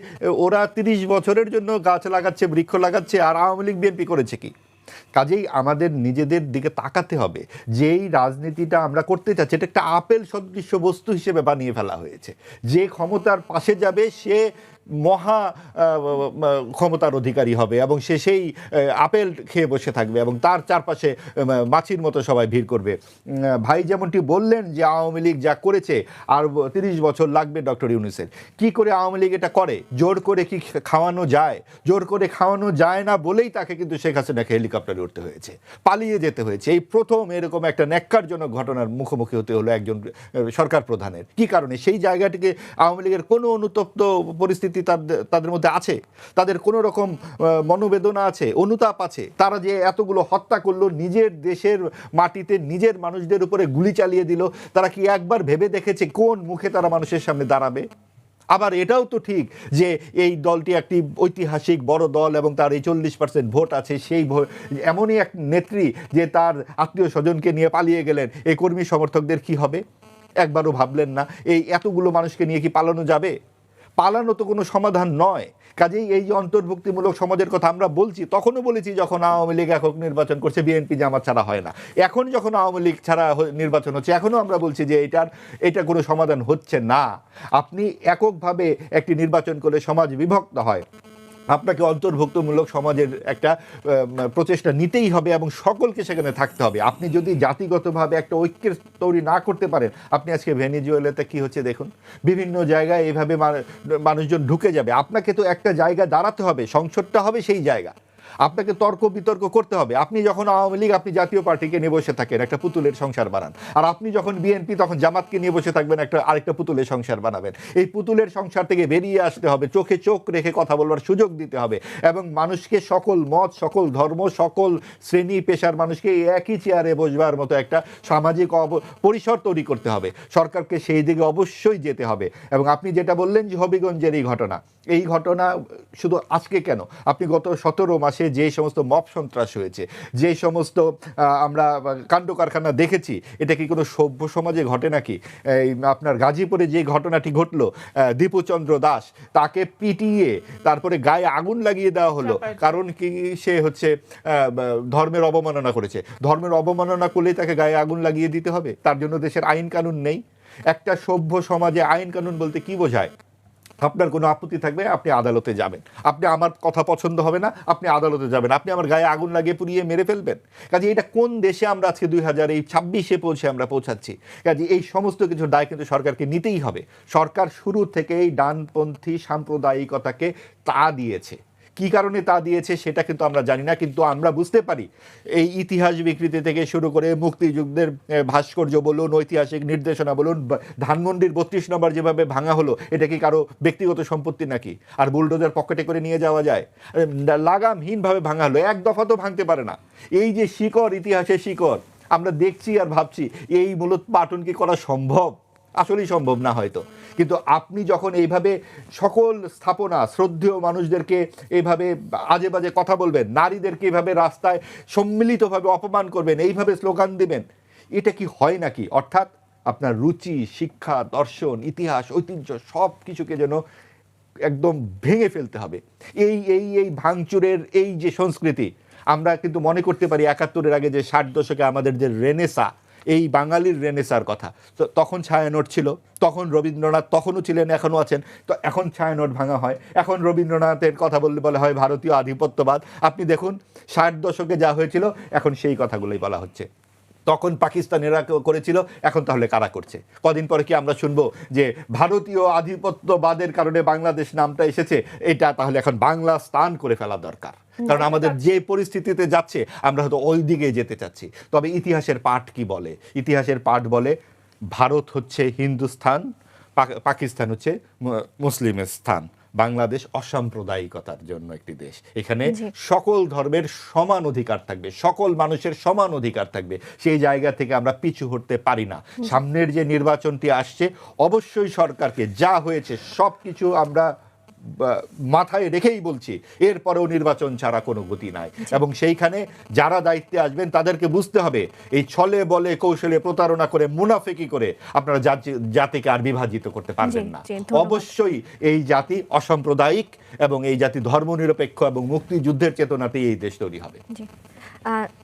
ওরা 30 বছরের জন্য গাছ লাগাচ্ছে, বৃক্ষ লাগাচ্ছে, আর আওয়ামী লীগ বিএনপি করেছে কি? কাজেই আমাদের নিজেদের দিকে তাকাতে হবে। যেই রাজনীতিটা আমরা করতে চাচ্ছি, এটা একটা আপেল সদৃশ্য বস্তু হিসেবে বানিয়ে ফেলা হয়েছে। যে ক্ষমতার পাশে যাবে সে মহা ক্ষমতার অধিকারী হবে, এবং সে সেই আপেল খেয়ে বসে থাকবে, এবং তার চারপাশে মাছির মতো সবাই ভিড় করবে। ভাই যেমনটি বললেন যে আওয়ামী লীগ যা করেছে আর 30 বছর লাগবে ডক্টর ইউনূসের। কি করে আওয়ামী লীগ এটা করে? জোর করে কি খাওয়ানো যায়? জোর করে খাওয়ানো যায় না বলেই তাকে কিন্তু শেখ হাসিনাকে হেলিকপ্টারে উঠতে হয়েছে, পালিয়ে যেতে হয়েছে। এই প্রথম এরকম একটা ন্যাক্কারজনক ঘটনার মুখোমুখি হতে হলো একজন সরকার প্রধানের। কি কারণে? সেই জায়গাটিকে আওয়ামী লীগের কোনো অনুতপ্ত পরিস্থিতি তাদের মধ্যে আছে? তাদের কোনো রকম মনোবেদনা আছে, অনুতাপ আছে? তারা যে এতগুলো হত্যা করলো, নিজের দেশের মাটিতে নিজের মানুষদের উপরে গুলি চালিয়ে দিল, তারা কি একবার ভেবে দেখেছে কোন মুখে তারা মানুষের সামনে দাঁড়াবে? আবার এটাও তো ঠিক যে এই দলটি একটি ঐতিহাসিক বড় দল, এবং তার এই 40% ভোট আছে। সেই এমনই এক নেত্রী যে তার আত্মীয় স্বজনকে নিয়ে পালিয়ে গেলেন, এই কর্মী সমর্থকদের কি হবে? একবারও ভাবলেন না? এই এতগুলো মানুষকে নিয়ে কি পালানো যাবে? পালানো তো কোনো সমাধান নয়। কাজেই এই যে অন্তর্ভুক্তিমূলক সমাজের কথা আমরা বলছি, তখনও বলেছি যখন আওয়ামী লীগ একক নির্বাচন করছে, বিএনপি জামাত ছাড়া হয় না। এখন যখন আওয়ামী লীগ ছাড়া নির্বাচন হচ্ছে, এখনও আমরা বলছি যে এটা কোনো সমাধান হচ্ছে না। আপনি এককভাবে একটি নির্বাচন করলে সমাজ বিভক্ত হয়। আপনাকে অন্তর্ভুক্তমূলক সমাজের একটা প্রচেষ্টা নিতেই হবে, এবং সকলকে সেখানে থাকতে হবে। আপনি যদি জাতিগতভাবে একটা ঐক্যের তৈরি না করতে পারেন, আপনি আজকে ভেনেজুয়েলাতে কি হচ্ছে দেখুন, বিভিন্ন জায়গায় এইভাবে মানুষজন ঢুকে যাবে। আপনাকে তো একটা জায়গায় দাঁড়াতে হবে, সংসদটা হবে সেই জায়গা। আপনাকে তর্ক বিতর্ক করতে হবে। আপনি যখন আওয়ামী লীগ, আপনি জাতীয় পার্টিকে নিয়ে বসে থাকেন, একটা পুতুলের সংসার বানান, আর আপনি যখন বিএনপি, তখন জামাতকে নিয়ে বসে থাকবেন, আরেকটা পুতুলের সংসার বানাবেন। এই পুতুলের সংসার থেকে বেরিয়ে আসতে হবে, চোখে চোখ রেখে কথা বলবার সুযোগ দিতে হবে, এবং মানুষকে সকল মত, সকল ধর্ম, সকল শ্রেণী পেশার মানুষকে একই চেয়ারে বসবার মতো একটা সামাজিক পরিসর তৈরি করতে হবে। সরকারকে সেই দিকে অবশ্যই যেতে হবে। এবং আপনি যেটা বললেন যে হবিগঞ্জের এই ঘটনা শুধু আজকে কেন, আপনি গত 17 মাসে যে সমস্ত মব সন্ত্রাস হয়েছে, যে সমস্ত আমরা কাণ্ড কারখানা দেখেছি, এটা কি কোনো সভ্য সমাজে ঘটে নাকি? আপনার গাজীপুরে যে ঘটনাটি ঘটলো, দীপুচন্দ্র দাস, তাকে পিটিয়ে তারপরে গায়ে আগুন লাগিয়ে দেওয়া হলো, কারণ কি? সে হচ্ছে ধর্মের অবমাননা করেছে। ধর্মের অবমাননা করলেই তাকে গায়ে আগুন লাগিয়ে দিতে হবে? তার জন্য দেশের আইন কানুন নেই? একটা সভ্য সমাজে আইন কানুন বলতে কি বোঝায়? আপনার কোনো আপত্তি থাকবে, আপনি আদালতে যাবেন। আপনি আমার কথা পছন্দ হবে না, আপনি আদালতে যাবেন। আপনি আমার গায়ে আগুন লাগিয়ে পুড়িয়ে মেরে ফেলবেন? কাজে এটা কোন দেশে আমরা আজকে 2026 আমরা পৌঁছাচ্ছি? কাজে এই সমস্ত কিছুর দায় কিন্তু সরকারকে নিতেই হবে। সরকার শুরু থেকেই ডানপন্থী সাম্প্রদায়িকতাকে তা দিয়েছে। কি কারণে তা দিয়েছে সেটা কিন্তু আমরা জানি না, কিন্তু আমরা বুঝতে পারি এই ইতিহাস বিকৃতি থেকে শুরু করে মুক্তিযুদ্ধের ভাস্কর্য বলুন, ঐতিহাসিক নির্দেশনা বলুন, ধানমন্ডির 32 নম্বর যেভাবে ভাঙা হলো, এটা কি কারো ব্যক্তিগত সম্পত্তি নাকি? আর বুলডোজার পকেটে করে নিয়ে যাওয়া যায়? লাগামহীনভাবে ভাঙা হলো, এক দফা তো ভাঙতে পারে না। এই যে শিকড়, ইতিহাসের শিকড়, আমরা দেখছি আর ভাবছি এই মূলোৎপাটন কি করা সম্ভব? আসলেই সম্ভব না হয়তো। কিন্তু আপনি যখন এইভাবে সকল স্থাপনা, শ্রদ্ধেয় মানুষদেরকে এইভাবে আজে বাজে কথা বলবেন, নারীদেরকে এইভাবে রাস্তায় সম্মিলিতভাবে অপমান করবেন, এইভাবে স্লোগান দিবেন, এটা কি হয় নাকি? অর্থাৎ আপনার রুচি, শিক্ষা, দর্শন, ইতিহাস, ঐতিহ্য সব কিছুকে যেন একদম ভেঙে ফেলতে হবে। এই ভাঙচুরের এই যে সংস্কৃতি, আমরা কিন্তু মনে করতে পারি ৭১-এর আগে যে ৬০ দশকে আমাদের যে রেনেসা, এই বাঙালির রেনেসার কথা, তো তখন ছায়ানোট ছিল, তখন রবীন্দ্রনাথ তখনও ছিলেন, এখনও আছেন। তো এখন ছায়ানোট ভাঙা হয়, এখন রবীন্দ্রনাথের কথা বলা হয় ভারতীয় আধিপত্যবাদ। আপনি দেখুন ৬০ দশকে যা হয়েছিল এখন সেই কথাগুলোই বলা হচ্ছে। তখন পাকিস্তানিরা করেছিল, এখন তাহলে কারা করছে? কদিন পরে কি আমরা শুনবো যে ভারতীয় আধিপত্যবাদের কারণে বাংলাদেশ নামটা এসেছে, এটা তাহলে এখন বাংলা স্থান করে ফেলা দরকার? কারণ আমাদের যে পরিস্থিতিতে যাচ্ছে আমরা হয়তো ওই দিকে যেতে চাচ্ছি। তবে ইতিহাসের পাঠ কি বলে? ইতিহাসের পাঠ বলে ভারত হচ্ছে হিন্দুস্থান, পাকিস্তান হচ্ছে মুসলিমের স্থান, বাংলাদেশ অসাম্প্রদায়িকতার জন্য একটি দেশ। এখানে সকল ধর্মের সমান অধিকার থাকবে, সকল মানুষের সমান অধিকার থাকবে। সেই জায়গা থেকে আমরা পিছু হটতে পারি না। সামনের যে নির্বাচনটি আসছে, অবশ্যই সরকারকে যা হয়েছে সব কিছু আমরা মাথায় রেখেই বলছি, এরপরেও নির্বাচন ছাড়া কোনো গতি নাই। এবং সেইখানে যারা দায়িত্বে আসবেন তাদেরকে বুঝতে হবে, এই ছলে বলে কৌশলে প্রতারণা করে মুনাফিকি করে আপনারা জাতিকে আর বিভাজিত করতে পারবেন না। অবশ্যই এই জাতি অসাম্প্রদায়িক এবং এই জাতি ধর্মনিরপেক্ষ এবং মুক্তিযুদ্ধের চেতনাতেই এই দেশ তৈরি হবে।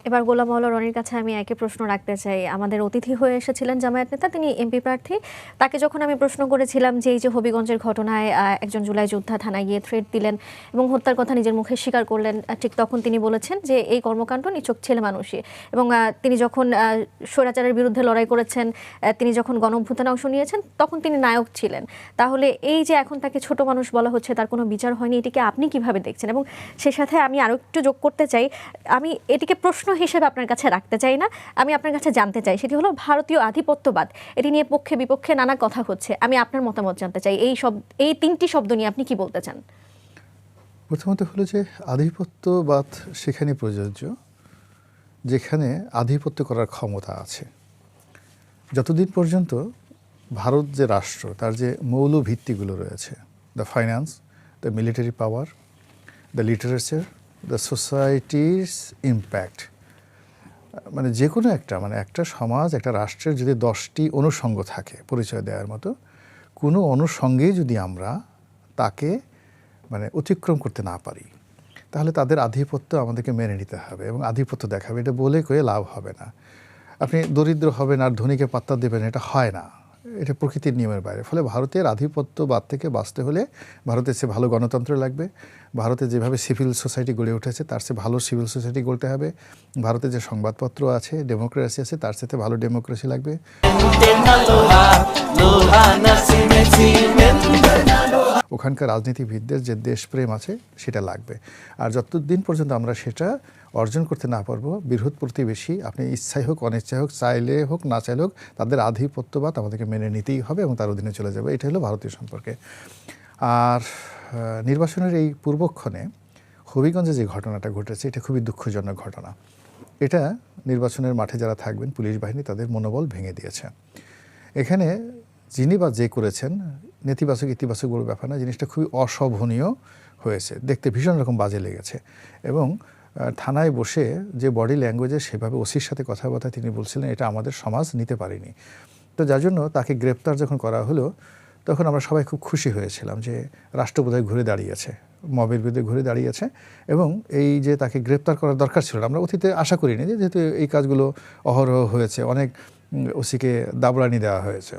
এবার গোলাম মাওলা রনির কাছে আমি একই প্রশ্ন রাখতে চাই। আমাদের অতিথি হয়ে এসেছিলেন জামায়াত নেতা, তিনি এমপি প্রার্থী। তাকে যখন আমি প্রশ্ন করেছিলাম যে এই যে হবিগঞ্জের ঘটনায় একজন জুলাই যোদ্ধা থানায় গিয়ে থ্রেট দিলেন এবং হত্যার কথা নিজের মুখে স্বীকার করলেন, ঠিক তখন তিনি বলেছেন যে এই কর্মকাণ্ড নিছক ছেলে মানুষই। এবং তিনি যখন স্বৈরাচারের বিরুদ্ধে লড়াই করেছেন, তিনি যখন গণঅভ্যুত্থানে অংশ নিয়েছেন, তখন তিনি নায়ক ছিলেন। তাহলে এই যে এখন তাকে ছোট মানুষ বলা হচ্ছে, তার কোনো বিচার হয়নি, এটিকে আপনি কিভাবে দেখছেন? এবং সে সাথে আমি আরও একটু যোগ করতে চাই, আমি এটিকে প্রশ্ন হিসেবে আপনার কাছে রাখতে চাই না, আমি আপনার কাছে জানতে চাই, সেটি হলো ভারতীয় আধিপত্যবাদ। এটি নিয়ে পক্ষে বিপক্ষে নানা কথা হচ্ছে, আমি আপনার মতামত জানতে চাই। এই তিনটি শব্দ নিয়ে আপনি কি বলতে চান? প্রথমত হলো যে আধিপত্যবাদ সেখানে প্রযোজ্য যেখানে আধিপত্য করার ক্ষমতা আছে। যতদিন পর্যন্ত ভারত যে রাষ্ট্র, তার যে মৌল ভিত্তিগুলো রয়েছে, the finance, the military power, the literature, the সোসাইটির ইম্প্যাক্ট, মানে যে কোনো একটা সমাজ, একটা রাষ্ট্রের যদি 10টি অনুষঙ্গ থাকে পরিচয় দেওয়ার মতো, কোনো অনুষঙ্গেই যদি আমরা তাকে অতিক্রম করতে না পারি, তাহলে তাদের আধিপত্য আমাদেরকে মেনে নিতে হবে এবং আধিপত্য দেখাবে। এটা বলে কয়ে লাভ হবে না। আপনি দরিদ্র হবেন আর ধনীকে পাত্তা দেবেন, এটা হয় না, এটা প্রকৃতির নিয়মের বাইরে। ফলে ভারতের আধিপত্যবাদ থেকে বাঁচতে হলে ভারতের চেয়ে ভালো গণতন্ত্র লাগবে, ভারতে যেভাবে সিভিল সোসাইটি গড়ে উঠেছে তার চেয়ে ভালো সিভিল সোসাইটি গড়তে হবে, ভারতে যে সংবাদপত্র আছে, ডেমোক্রেসি আছে, তার সাথে ভালো ডেমোক্রেসি লাগবে। ওখানকার রাজনীতিবিদদের যে দেশপ্রেম আছে সেটা লাগবে। আর যতদিন পর্যন্ত আমরা সেটা অর্জন করতে না পারবো, বৃহৎ প্রতিবেশী, আপনি ইচ্ছাই হোক অনিচ্ছাই হোক, চাইলে হোক না চাইলে হোক, তাদের আধিপত্যবাদ আমাদেরকে মেনে নিতেই হবে এবং তার অধীনে চলে যাবে। এটা হলো ভারতীয় সম্পর্কে। আর নির্বাচনের এই পূর্বক্ষণে হবিগঞ্জে যে ঘটনাটা ঘটেছে, এটা খুবই দুঃখজনক ঘটনা। এটা নির্বাচনের মাঠে যারা থাকবেন, পুলিশ বাহিনী, তাদের মনোবল ভেঙে দিয়েছে। এখানে যিনি বা যে করেছেন, নেতিবাচক ইতিবাচক বড় ব্যাপার না, জিনিসটা খুবই অশোভনীয় হয়েছে, দেখতে ভীষণ রকম বাজে লেগেছে। এবং থানায় বসে যে বডি ল্যাঙ্গুয়েজে সেভাবে ওসির সাথে কথাবার্তা তিনি বলছিলেন, এটা আমাদের সমাজ নিতে পারেনি। তো যার জন্য তাকে গ্রেপ্তার যখন করা হলো, তখন আমরা সবাই খুব খুশি হয়েছিলাম যে রাষ্ট্র বোধহয় ঘুরে দাঁড়িয়েছে, মবের বিরুদ্ধে ঘুরে দাঁড়িয়েছে। এবং এই যে তাকে গ্রেপ্তার করার দরকার ছিল, আমরা অতীতে আশা করিনি, যেহেতু এই কাজগুলো অহরহ হয়েছে, অনেক ওসিকে দাবরানি দেওয়া হয়েছে,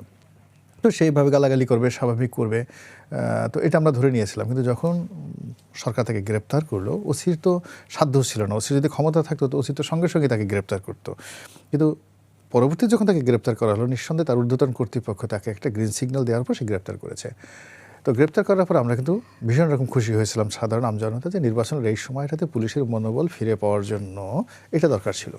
তো সেইভাবে গালাগালি করবে, স্বাভাবিক করবে, তো এটা আমরা ধরে নিয়েছিলাম। কিন্তু যখন সরকার তাকে গ্রেপ্তার করলো, ওসির তো সাধ্য ছিল না, ওসির যদি ক্ষমতা থাকতো তো ওসি তো সঙ্গে সঙ্গে তাকে গ্রেপ্তার করতো। কিন্তু পরবর্তী যখন তাকে গ্রেপ্তার করা হলো, নিঃসন্দেহে তার ঊর্ধ্বতন কর্তৃপক্ষ তাকে একটা গ্রিন সিগন্যাল দেওয়ার পর সে গ্রেপ্তার করেছে। তো গ্রেপ্তার করার পর আমরা কিন্তু ভীষণ রকম খুশি হয়েছিলাম সাধারণ আমজনতা, যে নির্বাচনের এই সময়টাতে পুলিশের মনোবল ফিরে পাওয়ার জন্য এটা দরকার ছিল।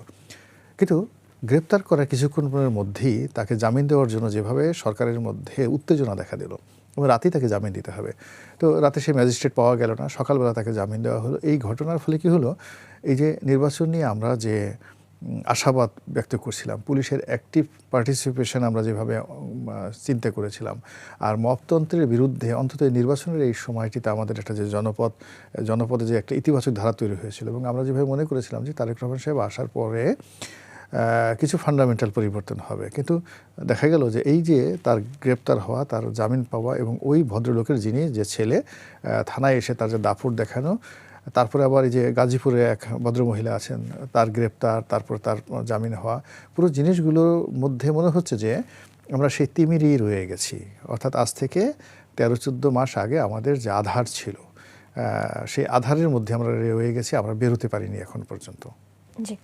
কিন্তু গ্রেপ্তার করার কিছুক্ষণের মধ্যেই তাকে জামিন দেওয়ার জন্য যেভাবে সরকারের মধ্যে উত্তেজনা দেখা দিল, এবং রাতেই তাকে জামিন দিতে হবে, তো রাতে সেই ম্যাজিস্ট্রেট পাওয়া গেল না, সকালবেলা তাকে জামিন দেওয়া হলো। এই ঘটনার ফলে কী হলো, এই যে নির্বাচন নিয়ে আমরা যে আশাবাদ ব্যক্ত করছিলাম, পুলিশের অ্যাক্টিভ পার্টিসিপেশন আমরা যেভাবে চিন্তা করেছিলাম, আর মপতন্ত্রের বিরুদ্ধে অন্তত নির্বাচনের এই সময়টিতে আমাদের একটা যে জনপদে যে একটা ইতিবাচক ধারা তৈরি হয়েছিল, এবং আমরা যেভাবে মনে করেছিলাম যে তারেক রহমান সাহেব আসার পরে কিছু ফান্ডামেন্টাল পরিবর্তন হবে। কিন্তু দেখা গেল যে এই যে তার গ্রেপ্তার হওয়া, তার জামিন পাওয়া এবং ওই ভদ্রলোকের যিনি যে ছেলে থানায় এসে তার যে দাপট দেখানো, তারপরে আবার এই যে গাজীপুরে এক ভদ্রমহিলা আছেন তার গ্রেপ্তার, তারপর তার জামিন হওয়া, পুরো জিনিসগুলোর মধ্যে মনে হচ্ছে যে আমরা সেই তিমিরই রয়ে গেছি। অর্থাৎ আজ থেকে 13-14 মাস আগে আমাদের যে আধার ছিল, সেই আধারের মধ্যে আমরা রয়ে গেছি, আমরা বেরোতে পারিনি এখন পর্যন্ত। জি,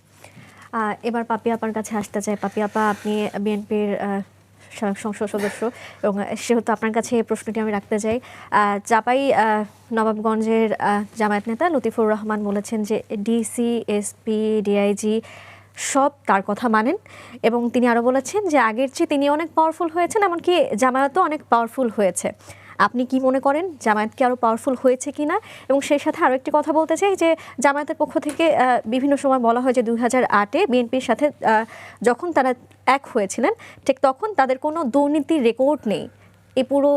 এবার পাপি আপার কাছে আসতে চাই। পাপি আপা, আপনি বিএনপির সংসদ সদস্য এবং সেহেতু আপনার কাছে এই প্রশ্নটি আমি রাখতে চাই। চাপাই নবাবগঞ্জের জামায়াত নেতা লতিফুর রহমান বলেছেন যে ডিসি, এসপি, ডিআইজি সব তার কথা মানেন এবং তিনি আরও বলেছেন যে আগের চেয়ে তিনি অনেক পাওয়ারফুল হয়েছেন, এমনকি জামায়াতও অনেক পাওয়ারফুল হয়েছে। আপনি কি মনে করেন জামায়াত কি আরও পাওয়ারফুল হয়েছে কিনা? এবং সেই সাথে আরও একটি কথা বলতে চাই যে জামায়াতের পক্ষ থেকে বিভিন্ন সময় বলা হয় যে 2008-এ বিএনপির সাথে যখন তারা এক হয়েছিলেন ঠিক তখন তাদের কোনো দুর্নীতির রেকর্ড নেই। এই পুরো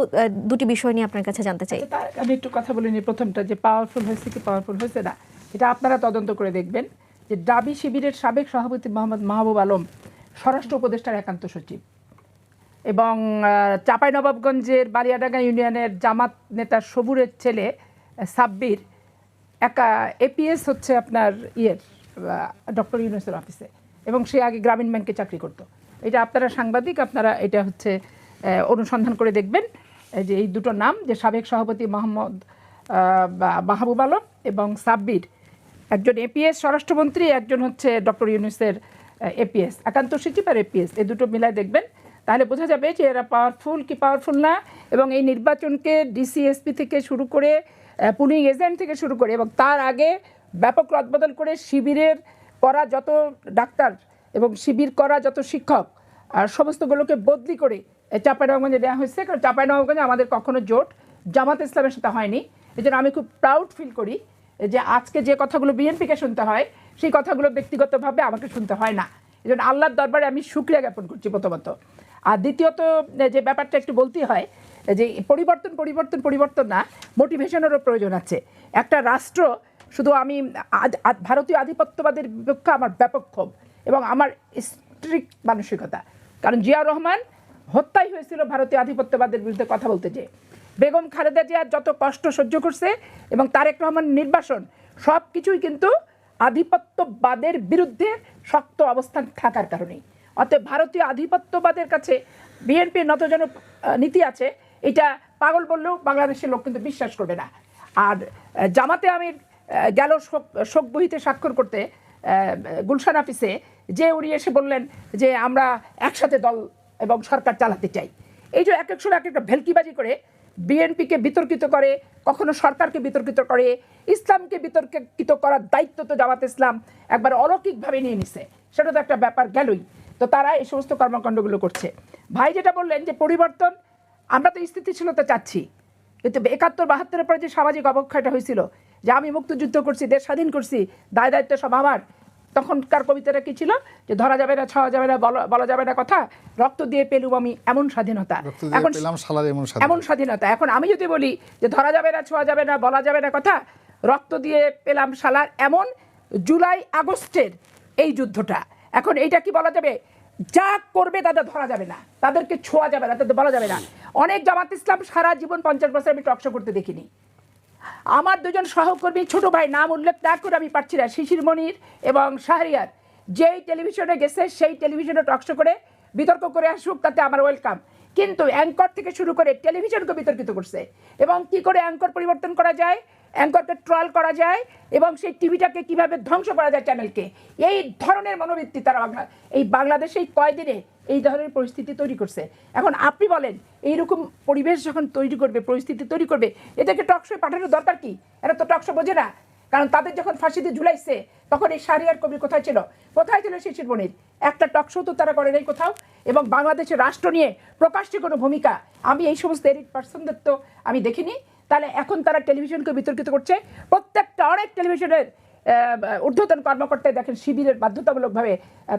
দুটি বিষয় নিয়ে আপনার কাছে জানতে চাই। আমি একটু কথা বলে নিই। প্রথমটা যে পাওয়ারফুল হয়েছে কি পাওয়ারফুল হয়েছে না, এটা আপনারা তদন্ত করে দেখবেন যে ডাবি শিবিরের সাবেক সভাপতি মোহাম্মদ মাহবুব আলম স্বরাষ্ট্র উপদেষ্টার একান্ত সচিব এবং চাঁপাইনবাবগঞ্জের বালিয়াডাঙ্গা ইউনিয়নের জামাত নেতা সবুরের ছেলে সাব্বির একা এপিএস হচ্ছে আপনার ডক্টর ইউনূসের অফিসে, এবং সে আগে গ্রামীণ ব্যাংকে চাকরি করতো। এটা আপনারা সাংবাদিক, আপনারা এটা হচ্ছে অনুসন্ধান করে দেখবেন যে এই দুটো নাম, যে সাবেক সভাপতি মোহাম্মদ মাহবুব আলম এবং সাব্বির, একজন এপিএস স্বরাষ্ট্রমন্ত্রী, একজন হচ্ছে ডক্টর ইউনূসের এপিএস একান্ত সচিব আর এপিএস, এই দুটো মিলায় দেখবেন, তাহলে বোঝা যাবে যে এরা পাওয়ারফুল কি পাওয়ারফুল না। এবং এই নির্বাচনকে ডিসিএসপি থেকে শুরু করে পুলিং এজেন্ট থেকে শুরু করে এবং তার আগে ব্যাপক রদবদল করে শিবিরের করা যত ডাক্তার এবং শিবির করা যত শিক্ষক আর সমস্তগুলোকে বদলি করে চাঁপাইনবাবগঞ্জে দেওয়া হয়েছে। কারণ চাঁপাইনবাবগঞ্জে আমাদের কখনো জোট জামাত ইসলামের সাথে হয়নি। এই জন্য আমি খুব প্রাউড ফিল করি যে আজকে যে কথাগুলো বিএনপিকে শুনতে হয় সেই কথাগুলো ব্যক্তিগতভাবে আমাকে শুনতে হয় না। এই জন্য আল্লাহর দরবারে আমি শুকরিয়া জ্ঞাপন করছি প্রথমত। আর দ্বিতীয়ত যে ব্যাপারটা একটু বলতেই হয় যে পরিবর্তন না, মোটিভেশনেরও প্রয়োজন আছে। একটা রাষ্ট্র শুধু আমি ভারতীয় আধিপত্যবাদের বিপক্ষে আমার ব্যাপক ক্ষোভ এবং আমার স্ট্রিক্ট মানসিকতা। কারণ জিয়াউর রহমান হত্যাই হয়েছিল ভারতীয় আধিপত্যবাদের বিরুদ্ধে কথা বলতে যেয়ে। বেগম খালেদা জিয়ার যত কষ্ট সহ্য করছে এবং তারেক রহমান নির্বাসন, সব কিছুই কিন্তু আধিপত্যবাদের বিরুদ্ধে শক্ত অবস্থান থাকার কারণেই। অতএব ভারতীয় আধিপত্যবাদের কাছে বিএনপির নতজন নীতি আছে, এটা পাগল বললেও বাংলাদেশের লোক কিন্তু বিশ্বাস করবে না। আর জামাতে আমি গেল শোক বহিতে স্বাক্ষর করতে গুলশান অফিসে, যে উনি এসে বললেন যে আমরা একসাথে দল এবং সরকার চালাতে চাই। এই যে এক এক সময় এক একটা ভেলকিবাজি করে বিএনপিকে বিতর্কিত করে, কখনো সরকারকে বিতর্কিত করে, ইসলামকে বিতর্কিত করার দায়িত্ব তো জামাত ইসলাম একবার অলৌকিকভাবে নিয়ে নিছে, সেটা তো একটা ব্যাপার গেলই। তো তারা এই সমস্ত কর্মকাণ্ডগুলো করছে। ভাই যেটা বললেন যে পরিবর্তন, আমরা তো স্থিতিশীলতা চাচ্ছি, কিন্তু 71-72-এর পরে যে সামাজিক অবক্ষয়টা হয়েছিল, যে আমি মুক্তিযুদ্ধ করছি, দেশ স্বাধীন করছি, দায় দায়িত্ব সব আমার, তখনকার কবিতাটা কি ছিল যে ধরা যাবে না, ছোঁয়া যাবে না, বলা যাবে না কথা, রক্ত দিয়ে পেলুম আমি এমন স্বাধীনতা, এখন এমন স্বাধীনতা। এখন আমি যদি বলি যে ধরা যাবে না, ছোঁয়া যাবে না, বলা যাবে না কথা, রক্ত দিয়ে পেলাম শালার এমন জুলাই আগস্টের এই যুদ্ধটা, এখন এইটা কি বলা যাবে? যা করবে তাদের ধরা যাবে না, তাদেরকে ছোঁয়া যাবে না, তাদের বলা যাবে না। অনেক জামাত ইসলাম সারা জীবন 50 বছর আমি টকশো করতে দেখিনি। আমার দুজন সহকর্মী, ছোট ভাই, নাম উল্লেখ না করে আমি পারছি না, শিশির মনির এবং শাহরিয়ার, যেই টেলিভিশনে গেছে সেই টেলিভিশনে টকশো করে বিতর্ক করে আসুক, তাতে আমার ওয়েলকাম। কিন্তু অ্যাঙ্কর থেকে শুরু করে টেলিভিশনকে বিতর্কিত করছে, এবং কি করে অ্যাঙ্কর পরিবর্তন করা যায়, অ্যাঙ্করকে ট্রল করা যায়, এবং সেই টিভিটাকে কিভাবে ধ্বংস করা যায়, চ্যানেলকে, এই ধরনের মনোবৃত্তি তারা এই বাংলাদেশে এই কয়দিনে এই ধরনের পরিস্থিতি তৈরি করছে। এখন আপনি বলেন, এইরকম পরিবেশ যখন তৈরি করবে, পরিস্থিতি তৈরি করবে, এদেরকে টকশোয় পাঠানোর দরকার কি? এরা তো টকশো বোঝে না। কারণ তাদের যখন ফাঁসিতে ঝুলাইছে তখন এই শাহরিয়ার কবির কোথায় ছিল, কোথায় ছিল শিশির মনির? একটা টকশো তো তারা করে নেই কোথাও। এবং বাংলাদেশের রাষ্ট্র নিয়ে প্রকাশ্যে কোনো ভূমিকা আমি এই সমস্ত এরিড পার্সনদের তো আমি দেখিনি। তাহলে এখন তারা টেলিভিশনকে বিতর্কিত করছে। প্রত্যেকটা অনেক টেলিভিশনের ঊর্ধ্বতন কর্মকর্তায় দেখেন শিবিরের বাধ্যতামূলকভাবে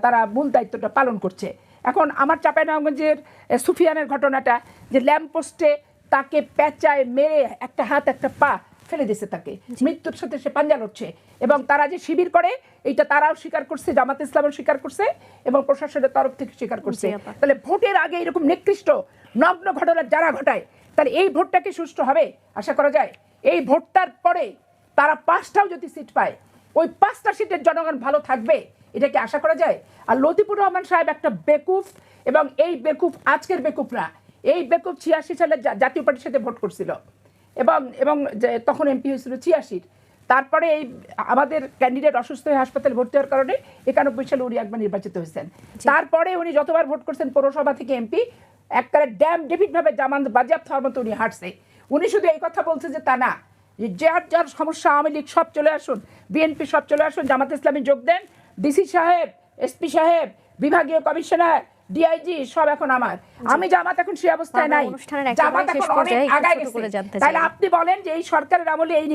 তারা মূল দায়িত্বটা পালন করছে। এখন আমার চাঁপাইনবাবগঞ্জের সুফিয়ানের ঘটনাটা, যে ল্যাম্পপোস্টে তাকে পেঁচায় মেরে একটা হাত একটা পা ফেলে দিছে তাকে, মৃত্যুর সাথে সে পাঞ্জা লড়ছে। এবং তারা যে শিবির করে এইটা তারাও স্বীকার করছে, জামাত ইসলামও স্বীকার করছে এবং প্রশাসনের তরফ থেকে স্বীকার করছে। তাহলে ভোটের আগে এরকম নিকৃষ্ট নগ্ন ঘটনা যারা ঘটায়, তাহলে এই ভোটটা কি সুষ্ঠু হবে আশা করা যায়? এই ভোটটার পরে তারা 5টাও যদি সিট পায়, ওই 5টা সিটের জনগণ ভালো থাকবে এটা কি আশা করা যায়? আর লতিফুর রহমান সাহেব একটা বেকুফ, এবং এই বেকুফ আজকের বেকুফ না, এই বেকুফ 86 সালে জাতীয় পার্টির সাথে ভোট করছিল এবং তখন এমপি হয়েছিল 86। তারপরে এই আমাদের ক্যান্ডিডেট অসুস্থ হয়ে হাসপাতালে ভর্তি হওয়ার কারণে 91 সালে উনি একবার নির্বাচিত হয়েছেন। তারপরে উনি যতবার ভোট করছেন পৌরসভা থেকে এমপি, একবারে ড্যাম ডেভিডভাবে জামান বাজেয়াপ্ত হওয়ার মতো উনি হাঁটছে। উনি শুধু এই কথা বলছে যে তা না, যার যার সমস্যা আওয়ামী লীগ সব চলে আসুন, বিএনপি সব চলে আসুন, জামাত ইসলামী যোগ দেন, ডিসি সাহেব, এসপি সাহেব, বিভাগীয় কমিশনার, ডিআইজি সব এখন আমার। আমি জামাত এখন সেই অবস্থায় নাই, জামাত এখন অনেক আগায় গেছে। তাহলে আপনি বলেন যে এই সরকারের আমলে এই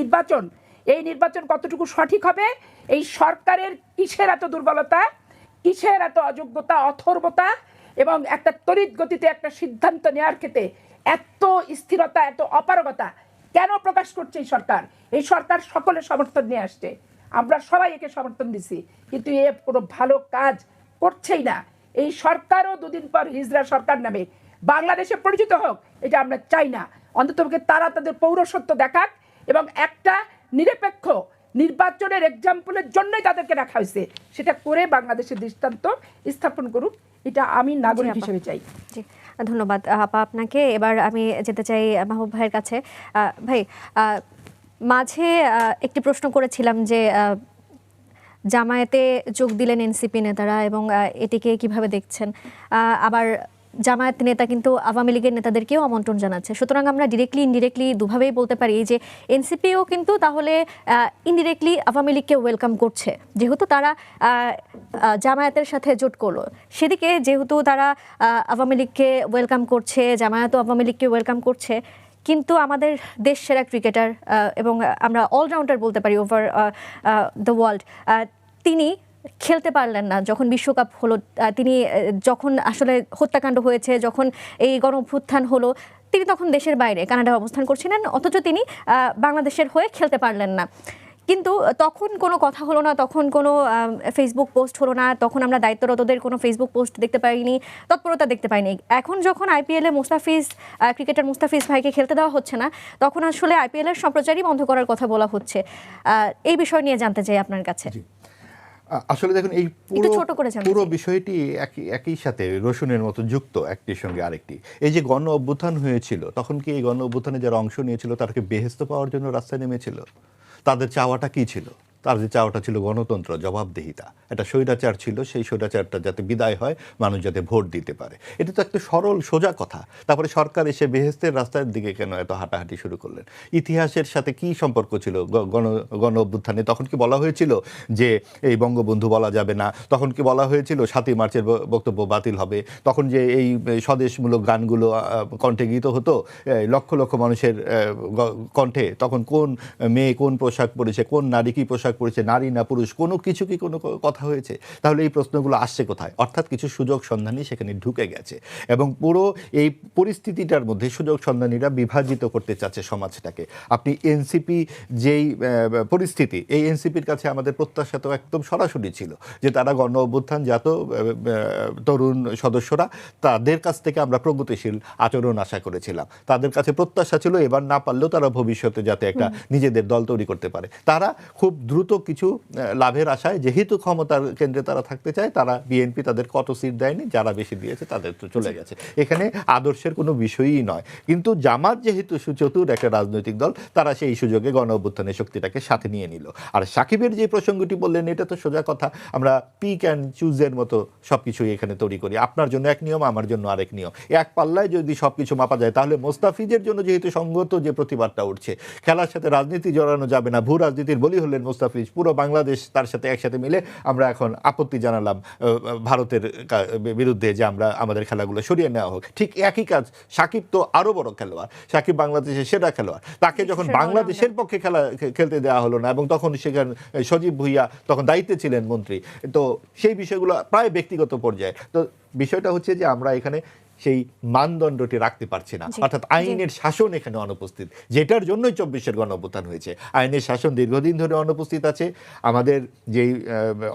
নির্বাচন কতটুকু সঠিক হবে? এই সরকারের কিসের এত দুর্বলতা, কিসের এত অযোগ্যতা, অথর্বতা, এবং একটা তড়িৎ গতিতে একটা সিদ্ধান্ত নেওয়ার ক্ষেত্রে এত স্থিরতা, এত অপারগতা কেন প্রকাশ করছে এই সরকার? এই সরকার সকলের সমর্থন নিয়ে আসছে, আমরা সবাই একে সমর্থন দিছি, কিন্তু এ কোনো ভালো কাজ করছেই না। এই সরকারও দুদিন পর হিজড়া সরকার নামে বাংলাদেশে পরিচিত হোক, এটা আমরা চাই না। অন্ততপক্ষে তারা তাদের পৌরসত্ব দেখাক এবং একটা নিরপেক্ষ নির্বাচনের এক্সাম্পলের জন্যই তাদেরকে রাখা হয়েছে, সেটা করে বাংলাদেশের দৃষ্টান্ত স্থাপন করুক, এটা আমি নাগরিক হিসেবে চাই। জি, ধন্যবাদ আপা আপনাকে। এবার আমি যেতে চাই মাহবুব ভাইয়ের কাছে। ভাই, মাঝে একটি প্রশ্ন করেছিলাম যে জামায়াতে যোগ দিলেন এনসিপি নেতারা, এবং এটিকে কিভাবে দেখছেন? আবার জামায়াত নেতা কিন্তু আওয়ামী লীগের নেতাদেরকেও আমন্ত্রণ জানাচ্ছে। সুতরাং আমরা ডিরেক্টলি ইনডিরেক্টলি দুভাবেই বলতে পারি যে এনসিপিও কিন্তু তাহলে ইনডিরেক্টলি আওয়ামী লীগকে ওয়েলকাম করছে, যেহেতু তারা জামায়াতের সাথে জোট করলো। সেদিকে যেহেতু তারা আওয়ামী লীগকে ওয়েলকাম করছে, জামায়াতও আওয়ামী লীগকে ওয়েলকাম করছে, কিন্তু আমাদের দেশ সেরা ক্রিকেটার এবং আমরা অলরাউন্ডার বলতে পারি ওভার দ্য ওয়ার্ল্ড, তিনি খেলতে পারলেন না যখন বিশ্বকাপ হলো। তিনি যখন আসলে হত্যাকাণ্ড হয়েছে, যখন এই গণ অভ্যুত্থান হলো, তিনি তখন দেশের বাইরে কানাডায় অবস্থান করছিলেন, অথচ তিনি বাংলাদেশের হয়ে খেলতে পারলেন না। কিন্তু তখন কোনো কথা হলো না, তখন কোনো ফেসবুক পোস্ট হলো না, তখন আমরা দায়িত্বরতদের কোনো ফেসবুক পোস্ট দেখতে পাইনি, তৎপরতা দেখতে পাইনি। এখন যখন আইপিএলে ক্রিকেটার মুস্তাফিজ ভাইকে খেলতে দেওয়া হচ্ছে না, তখন আসলে আইপিএলের সম্প্রচারই বন্ধ করার কথা বলা হচ্ছে। এই বিষয় নিয়ে জানতে চাই আপনার কাছে। আসলে দেখুন, এই পুরো বিষয়টি একই সাথে রসুনের মতো যুক্ত, একটির সঙ্গে আরেকটি। এই যে গণ অভ্যুত্থান হয়েছিল, তখন কি এই গণ অভ্যুত্থানে যারা অংশ নিয়েছিল তারা কি বেহেশত পাওয়ার জন্য রাস্তায় নেমেছিল? তাদের চাওয়াটা কি ছিল? তাদের চাওয়াটা ছিল গণতন্ত্র, জবাবদিহিতা। একটা স্বৈরাচার ছিল, সেই স্বৈরাচারটা যাতে বিদায় হয়, মানুষ যাতে ভোট দিতে পারে। এটা তো একটা সরল সোজা কথা। তারপরে সরকার এসে বেহেশতের রাস্তার দিকে কেন এত হাঁটাহাঁটি শুরু করলেন? ইতিহাসের সাথে কি সম্পর্ক ছিল গণ অভ্যুত্থানে? তখন কি বলা হয়েছিল যে এই বঙ্গবন্ধু বলা যাবে না? তখন কি বলা হয়েছিল 7ই মার্চের বক্তব্য বাতিল হবে? তখন যে এই স্বদেশমূলক গানগুলো কণ্ঠে গীত হতো লক্ষ লক্ষ মানুষের কণ্ঠে, তখন কোন মেয়ে কোন পোশাক পরেছে, কোন নারী কি পোশাক পড়েছে, নারী না পুরুষ, কোনো কিছু কি কোনো কথা হয়েছে? তাহলে এই প্রশ্নগুলো আসছে কোথায়? অর্থাৎ কিছু সুযোগ সন্ধানী সেখানে ঢুকে গেছে, এবং পুরো এই পরিস্থিতিটার মধ্যে সুযোগ সন্ধানীরা বিভাজিত করতে চাচ্ছে সমাজটাকে। আপনি এনসিপি যেই পরিস্থিতি, এই এনসিপির কাছে আমাদের প্রত্যাশা তো একদম সরাসরি ছিল যে তারা গণ অভ্যুত্থান জাত তরুণ সদস্যরা, তাদের কাছ থেকে আমরা প্রগতিশীল আচরণ আশা করেছিলাম। তাদের কাছে প্রত্যাশা ছিল এবার না পারলেও তারা ভবিষ্যতে যাতে একটা নিজেদের দল তৈরি করতে পারে। তারা খুব দ্রুত কিছু লাভের আশায়, যেহেতু ক্ষমতার কেন্দ্রে তারা থাকতে চায়, তারা বিএনপি তাদের কত সিট দেয়নি, যারা বেশি দিয়েছে তাদের তো চলে গেছে। এখানে আদর্শের কোনো বিষয়ই নয়। কিন্তু জামাত যেহেতু সুচতুর একটা রাজনৈতিক দল, তারা সেই সুযোগে গণ অভ্যুত্থানের শক্তিটাকে সাথে নিয়ে নিল। আর সাকিবের যে প্রসঙ্গটি বললেন, এটা তো সোজা কথা। আমরা পিক অ্যান্ড চুজের মতো সব কিছুই এখানে তৈরি করি। আপনার জন্য এক নিয়ম, আমার জন্য আরেক নিয়ম। এক পাল্লায় যদি সব কিছু মাপা যায়, তাহলে মোস্তাফিজের জন্য যেহেতু সঙ্গত যে প্রতিবাদটা উঠছে, খেলার সাথে রাজনীতি জড়ানো যাবে না, ভূ রাজনীতির বলি হলেন মোস্তাফিজ, পুরো বাংলাদেশ তার সাথে একসাথে মিলে আমরা এখন আপত্তি জানালাম ভারতের বিরুদ্ধে যে আমরা আমাদের খেলাগুলো সরিয়ে নেওয়া হোক। ঠিক একই কাজ, সাকিব তো আরও বড় খেলোয়াড়, সাকিব বাংলাদেশের সেরা খেলোয়াড়, তাকে যখন বাংলাদেশের পক্ষে খেলতে দেওয়া হলো না, এবং তখন সেখানে সজীব ভুইয়া তখন দায়িত্বে ছিলেন মন্ত্রী, তো সেই বিষয়গুলো প্রায় ব্যক্তিগত পর্যায়ে। তো বিষয়টা হচ্ছে যে আমরা এখানে সেই মানদণ্ডটি রাখতে পারছি না, জি, অর্থাৎ আইনের শাসন এখানে অনুপস্থিত, যেটার জন্যই 24-এর গণঅভ্যুত্থান হয়েছে। আইনের শাসন দীর্ঘদিন ধরে অনুপস্থিত আছে। আমাদের যেই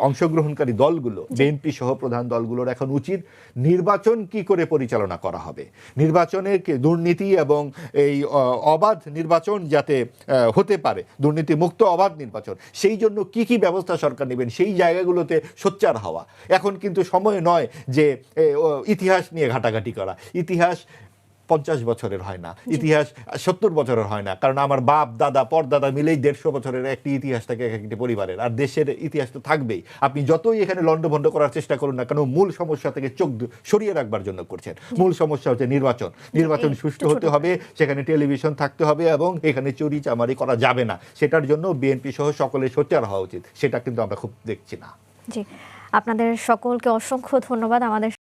অংশগ্রহণকারী দলগুলো, বিএনপি সহ প্রধান দলগুলোর এখন উচিত নির্বাচন কি করে পরিচালনা করা হবে, নির্বাচনের দুর্নীতি এবং এই অবাধ নির্বাচন যাতে হতে পারে, দুর্নীতি মুক্ত অবাধ নির্বাচন, সেই জন্য কি কি ব্যবস্থা সরকার নেবেন, সেই জায়গাগুলোতে সোচ্চার হওয়া। এখন কিন্তু সময় নয় যে ইতিহাস নিয়ে ঘাটাঘাটি করা। ইতিহাস 50 বছরের হয় না, ইতিহাস 70 বছরের হয় না, কারণ আমার বাপ দাদা পরদাদা মিলেই 150 বছরের একটি ইতিহাস থাকে এক একটি পরিবারের, আর দেশের ইতিহাস তো থাকবেই। আপনি যতই এখানে লণ্ডভণ্ড করার চেষ্টা করুন না কেন, মূল সমস্যা থেকে চোখ সরিয়ে রাখবার জন্য করছেন। মূল সমস্যা হচ্ছে নির্বাচন। নির্বাচন সুষ্ঠু হতে হবে, সেখানে টেলিভিশন থাকতে হবে এবং এখানে চুরি চামারি করা যাবে না। সেটার জন্য বিএনপি সহ সকলে সোচ্চার হওয়া উচিত, সেটা কিন্তু আমরা খুব দেখছি না। জি, আপনাদের সকলকে অসংখ্য ধন্যবাদ আমাদের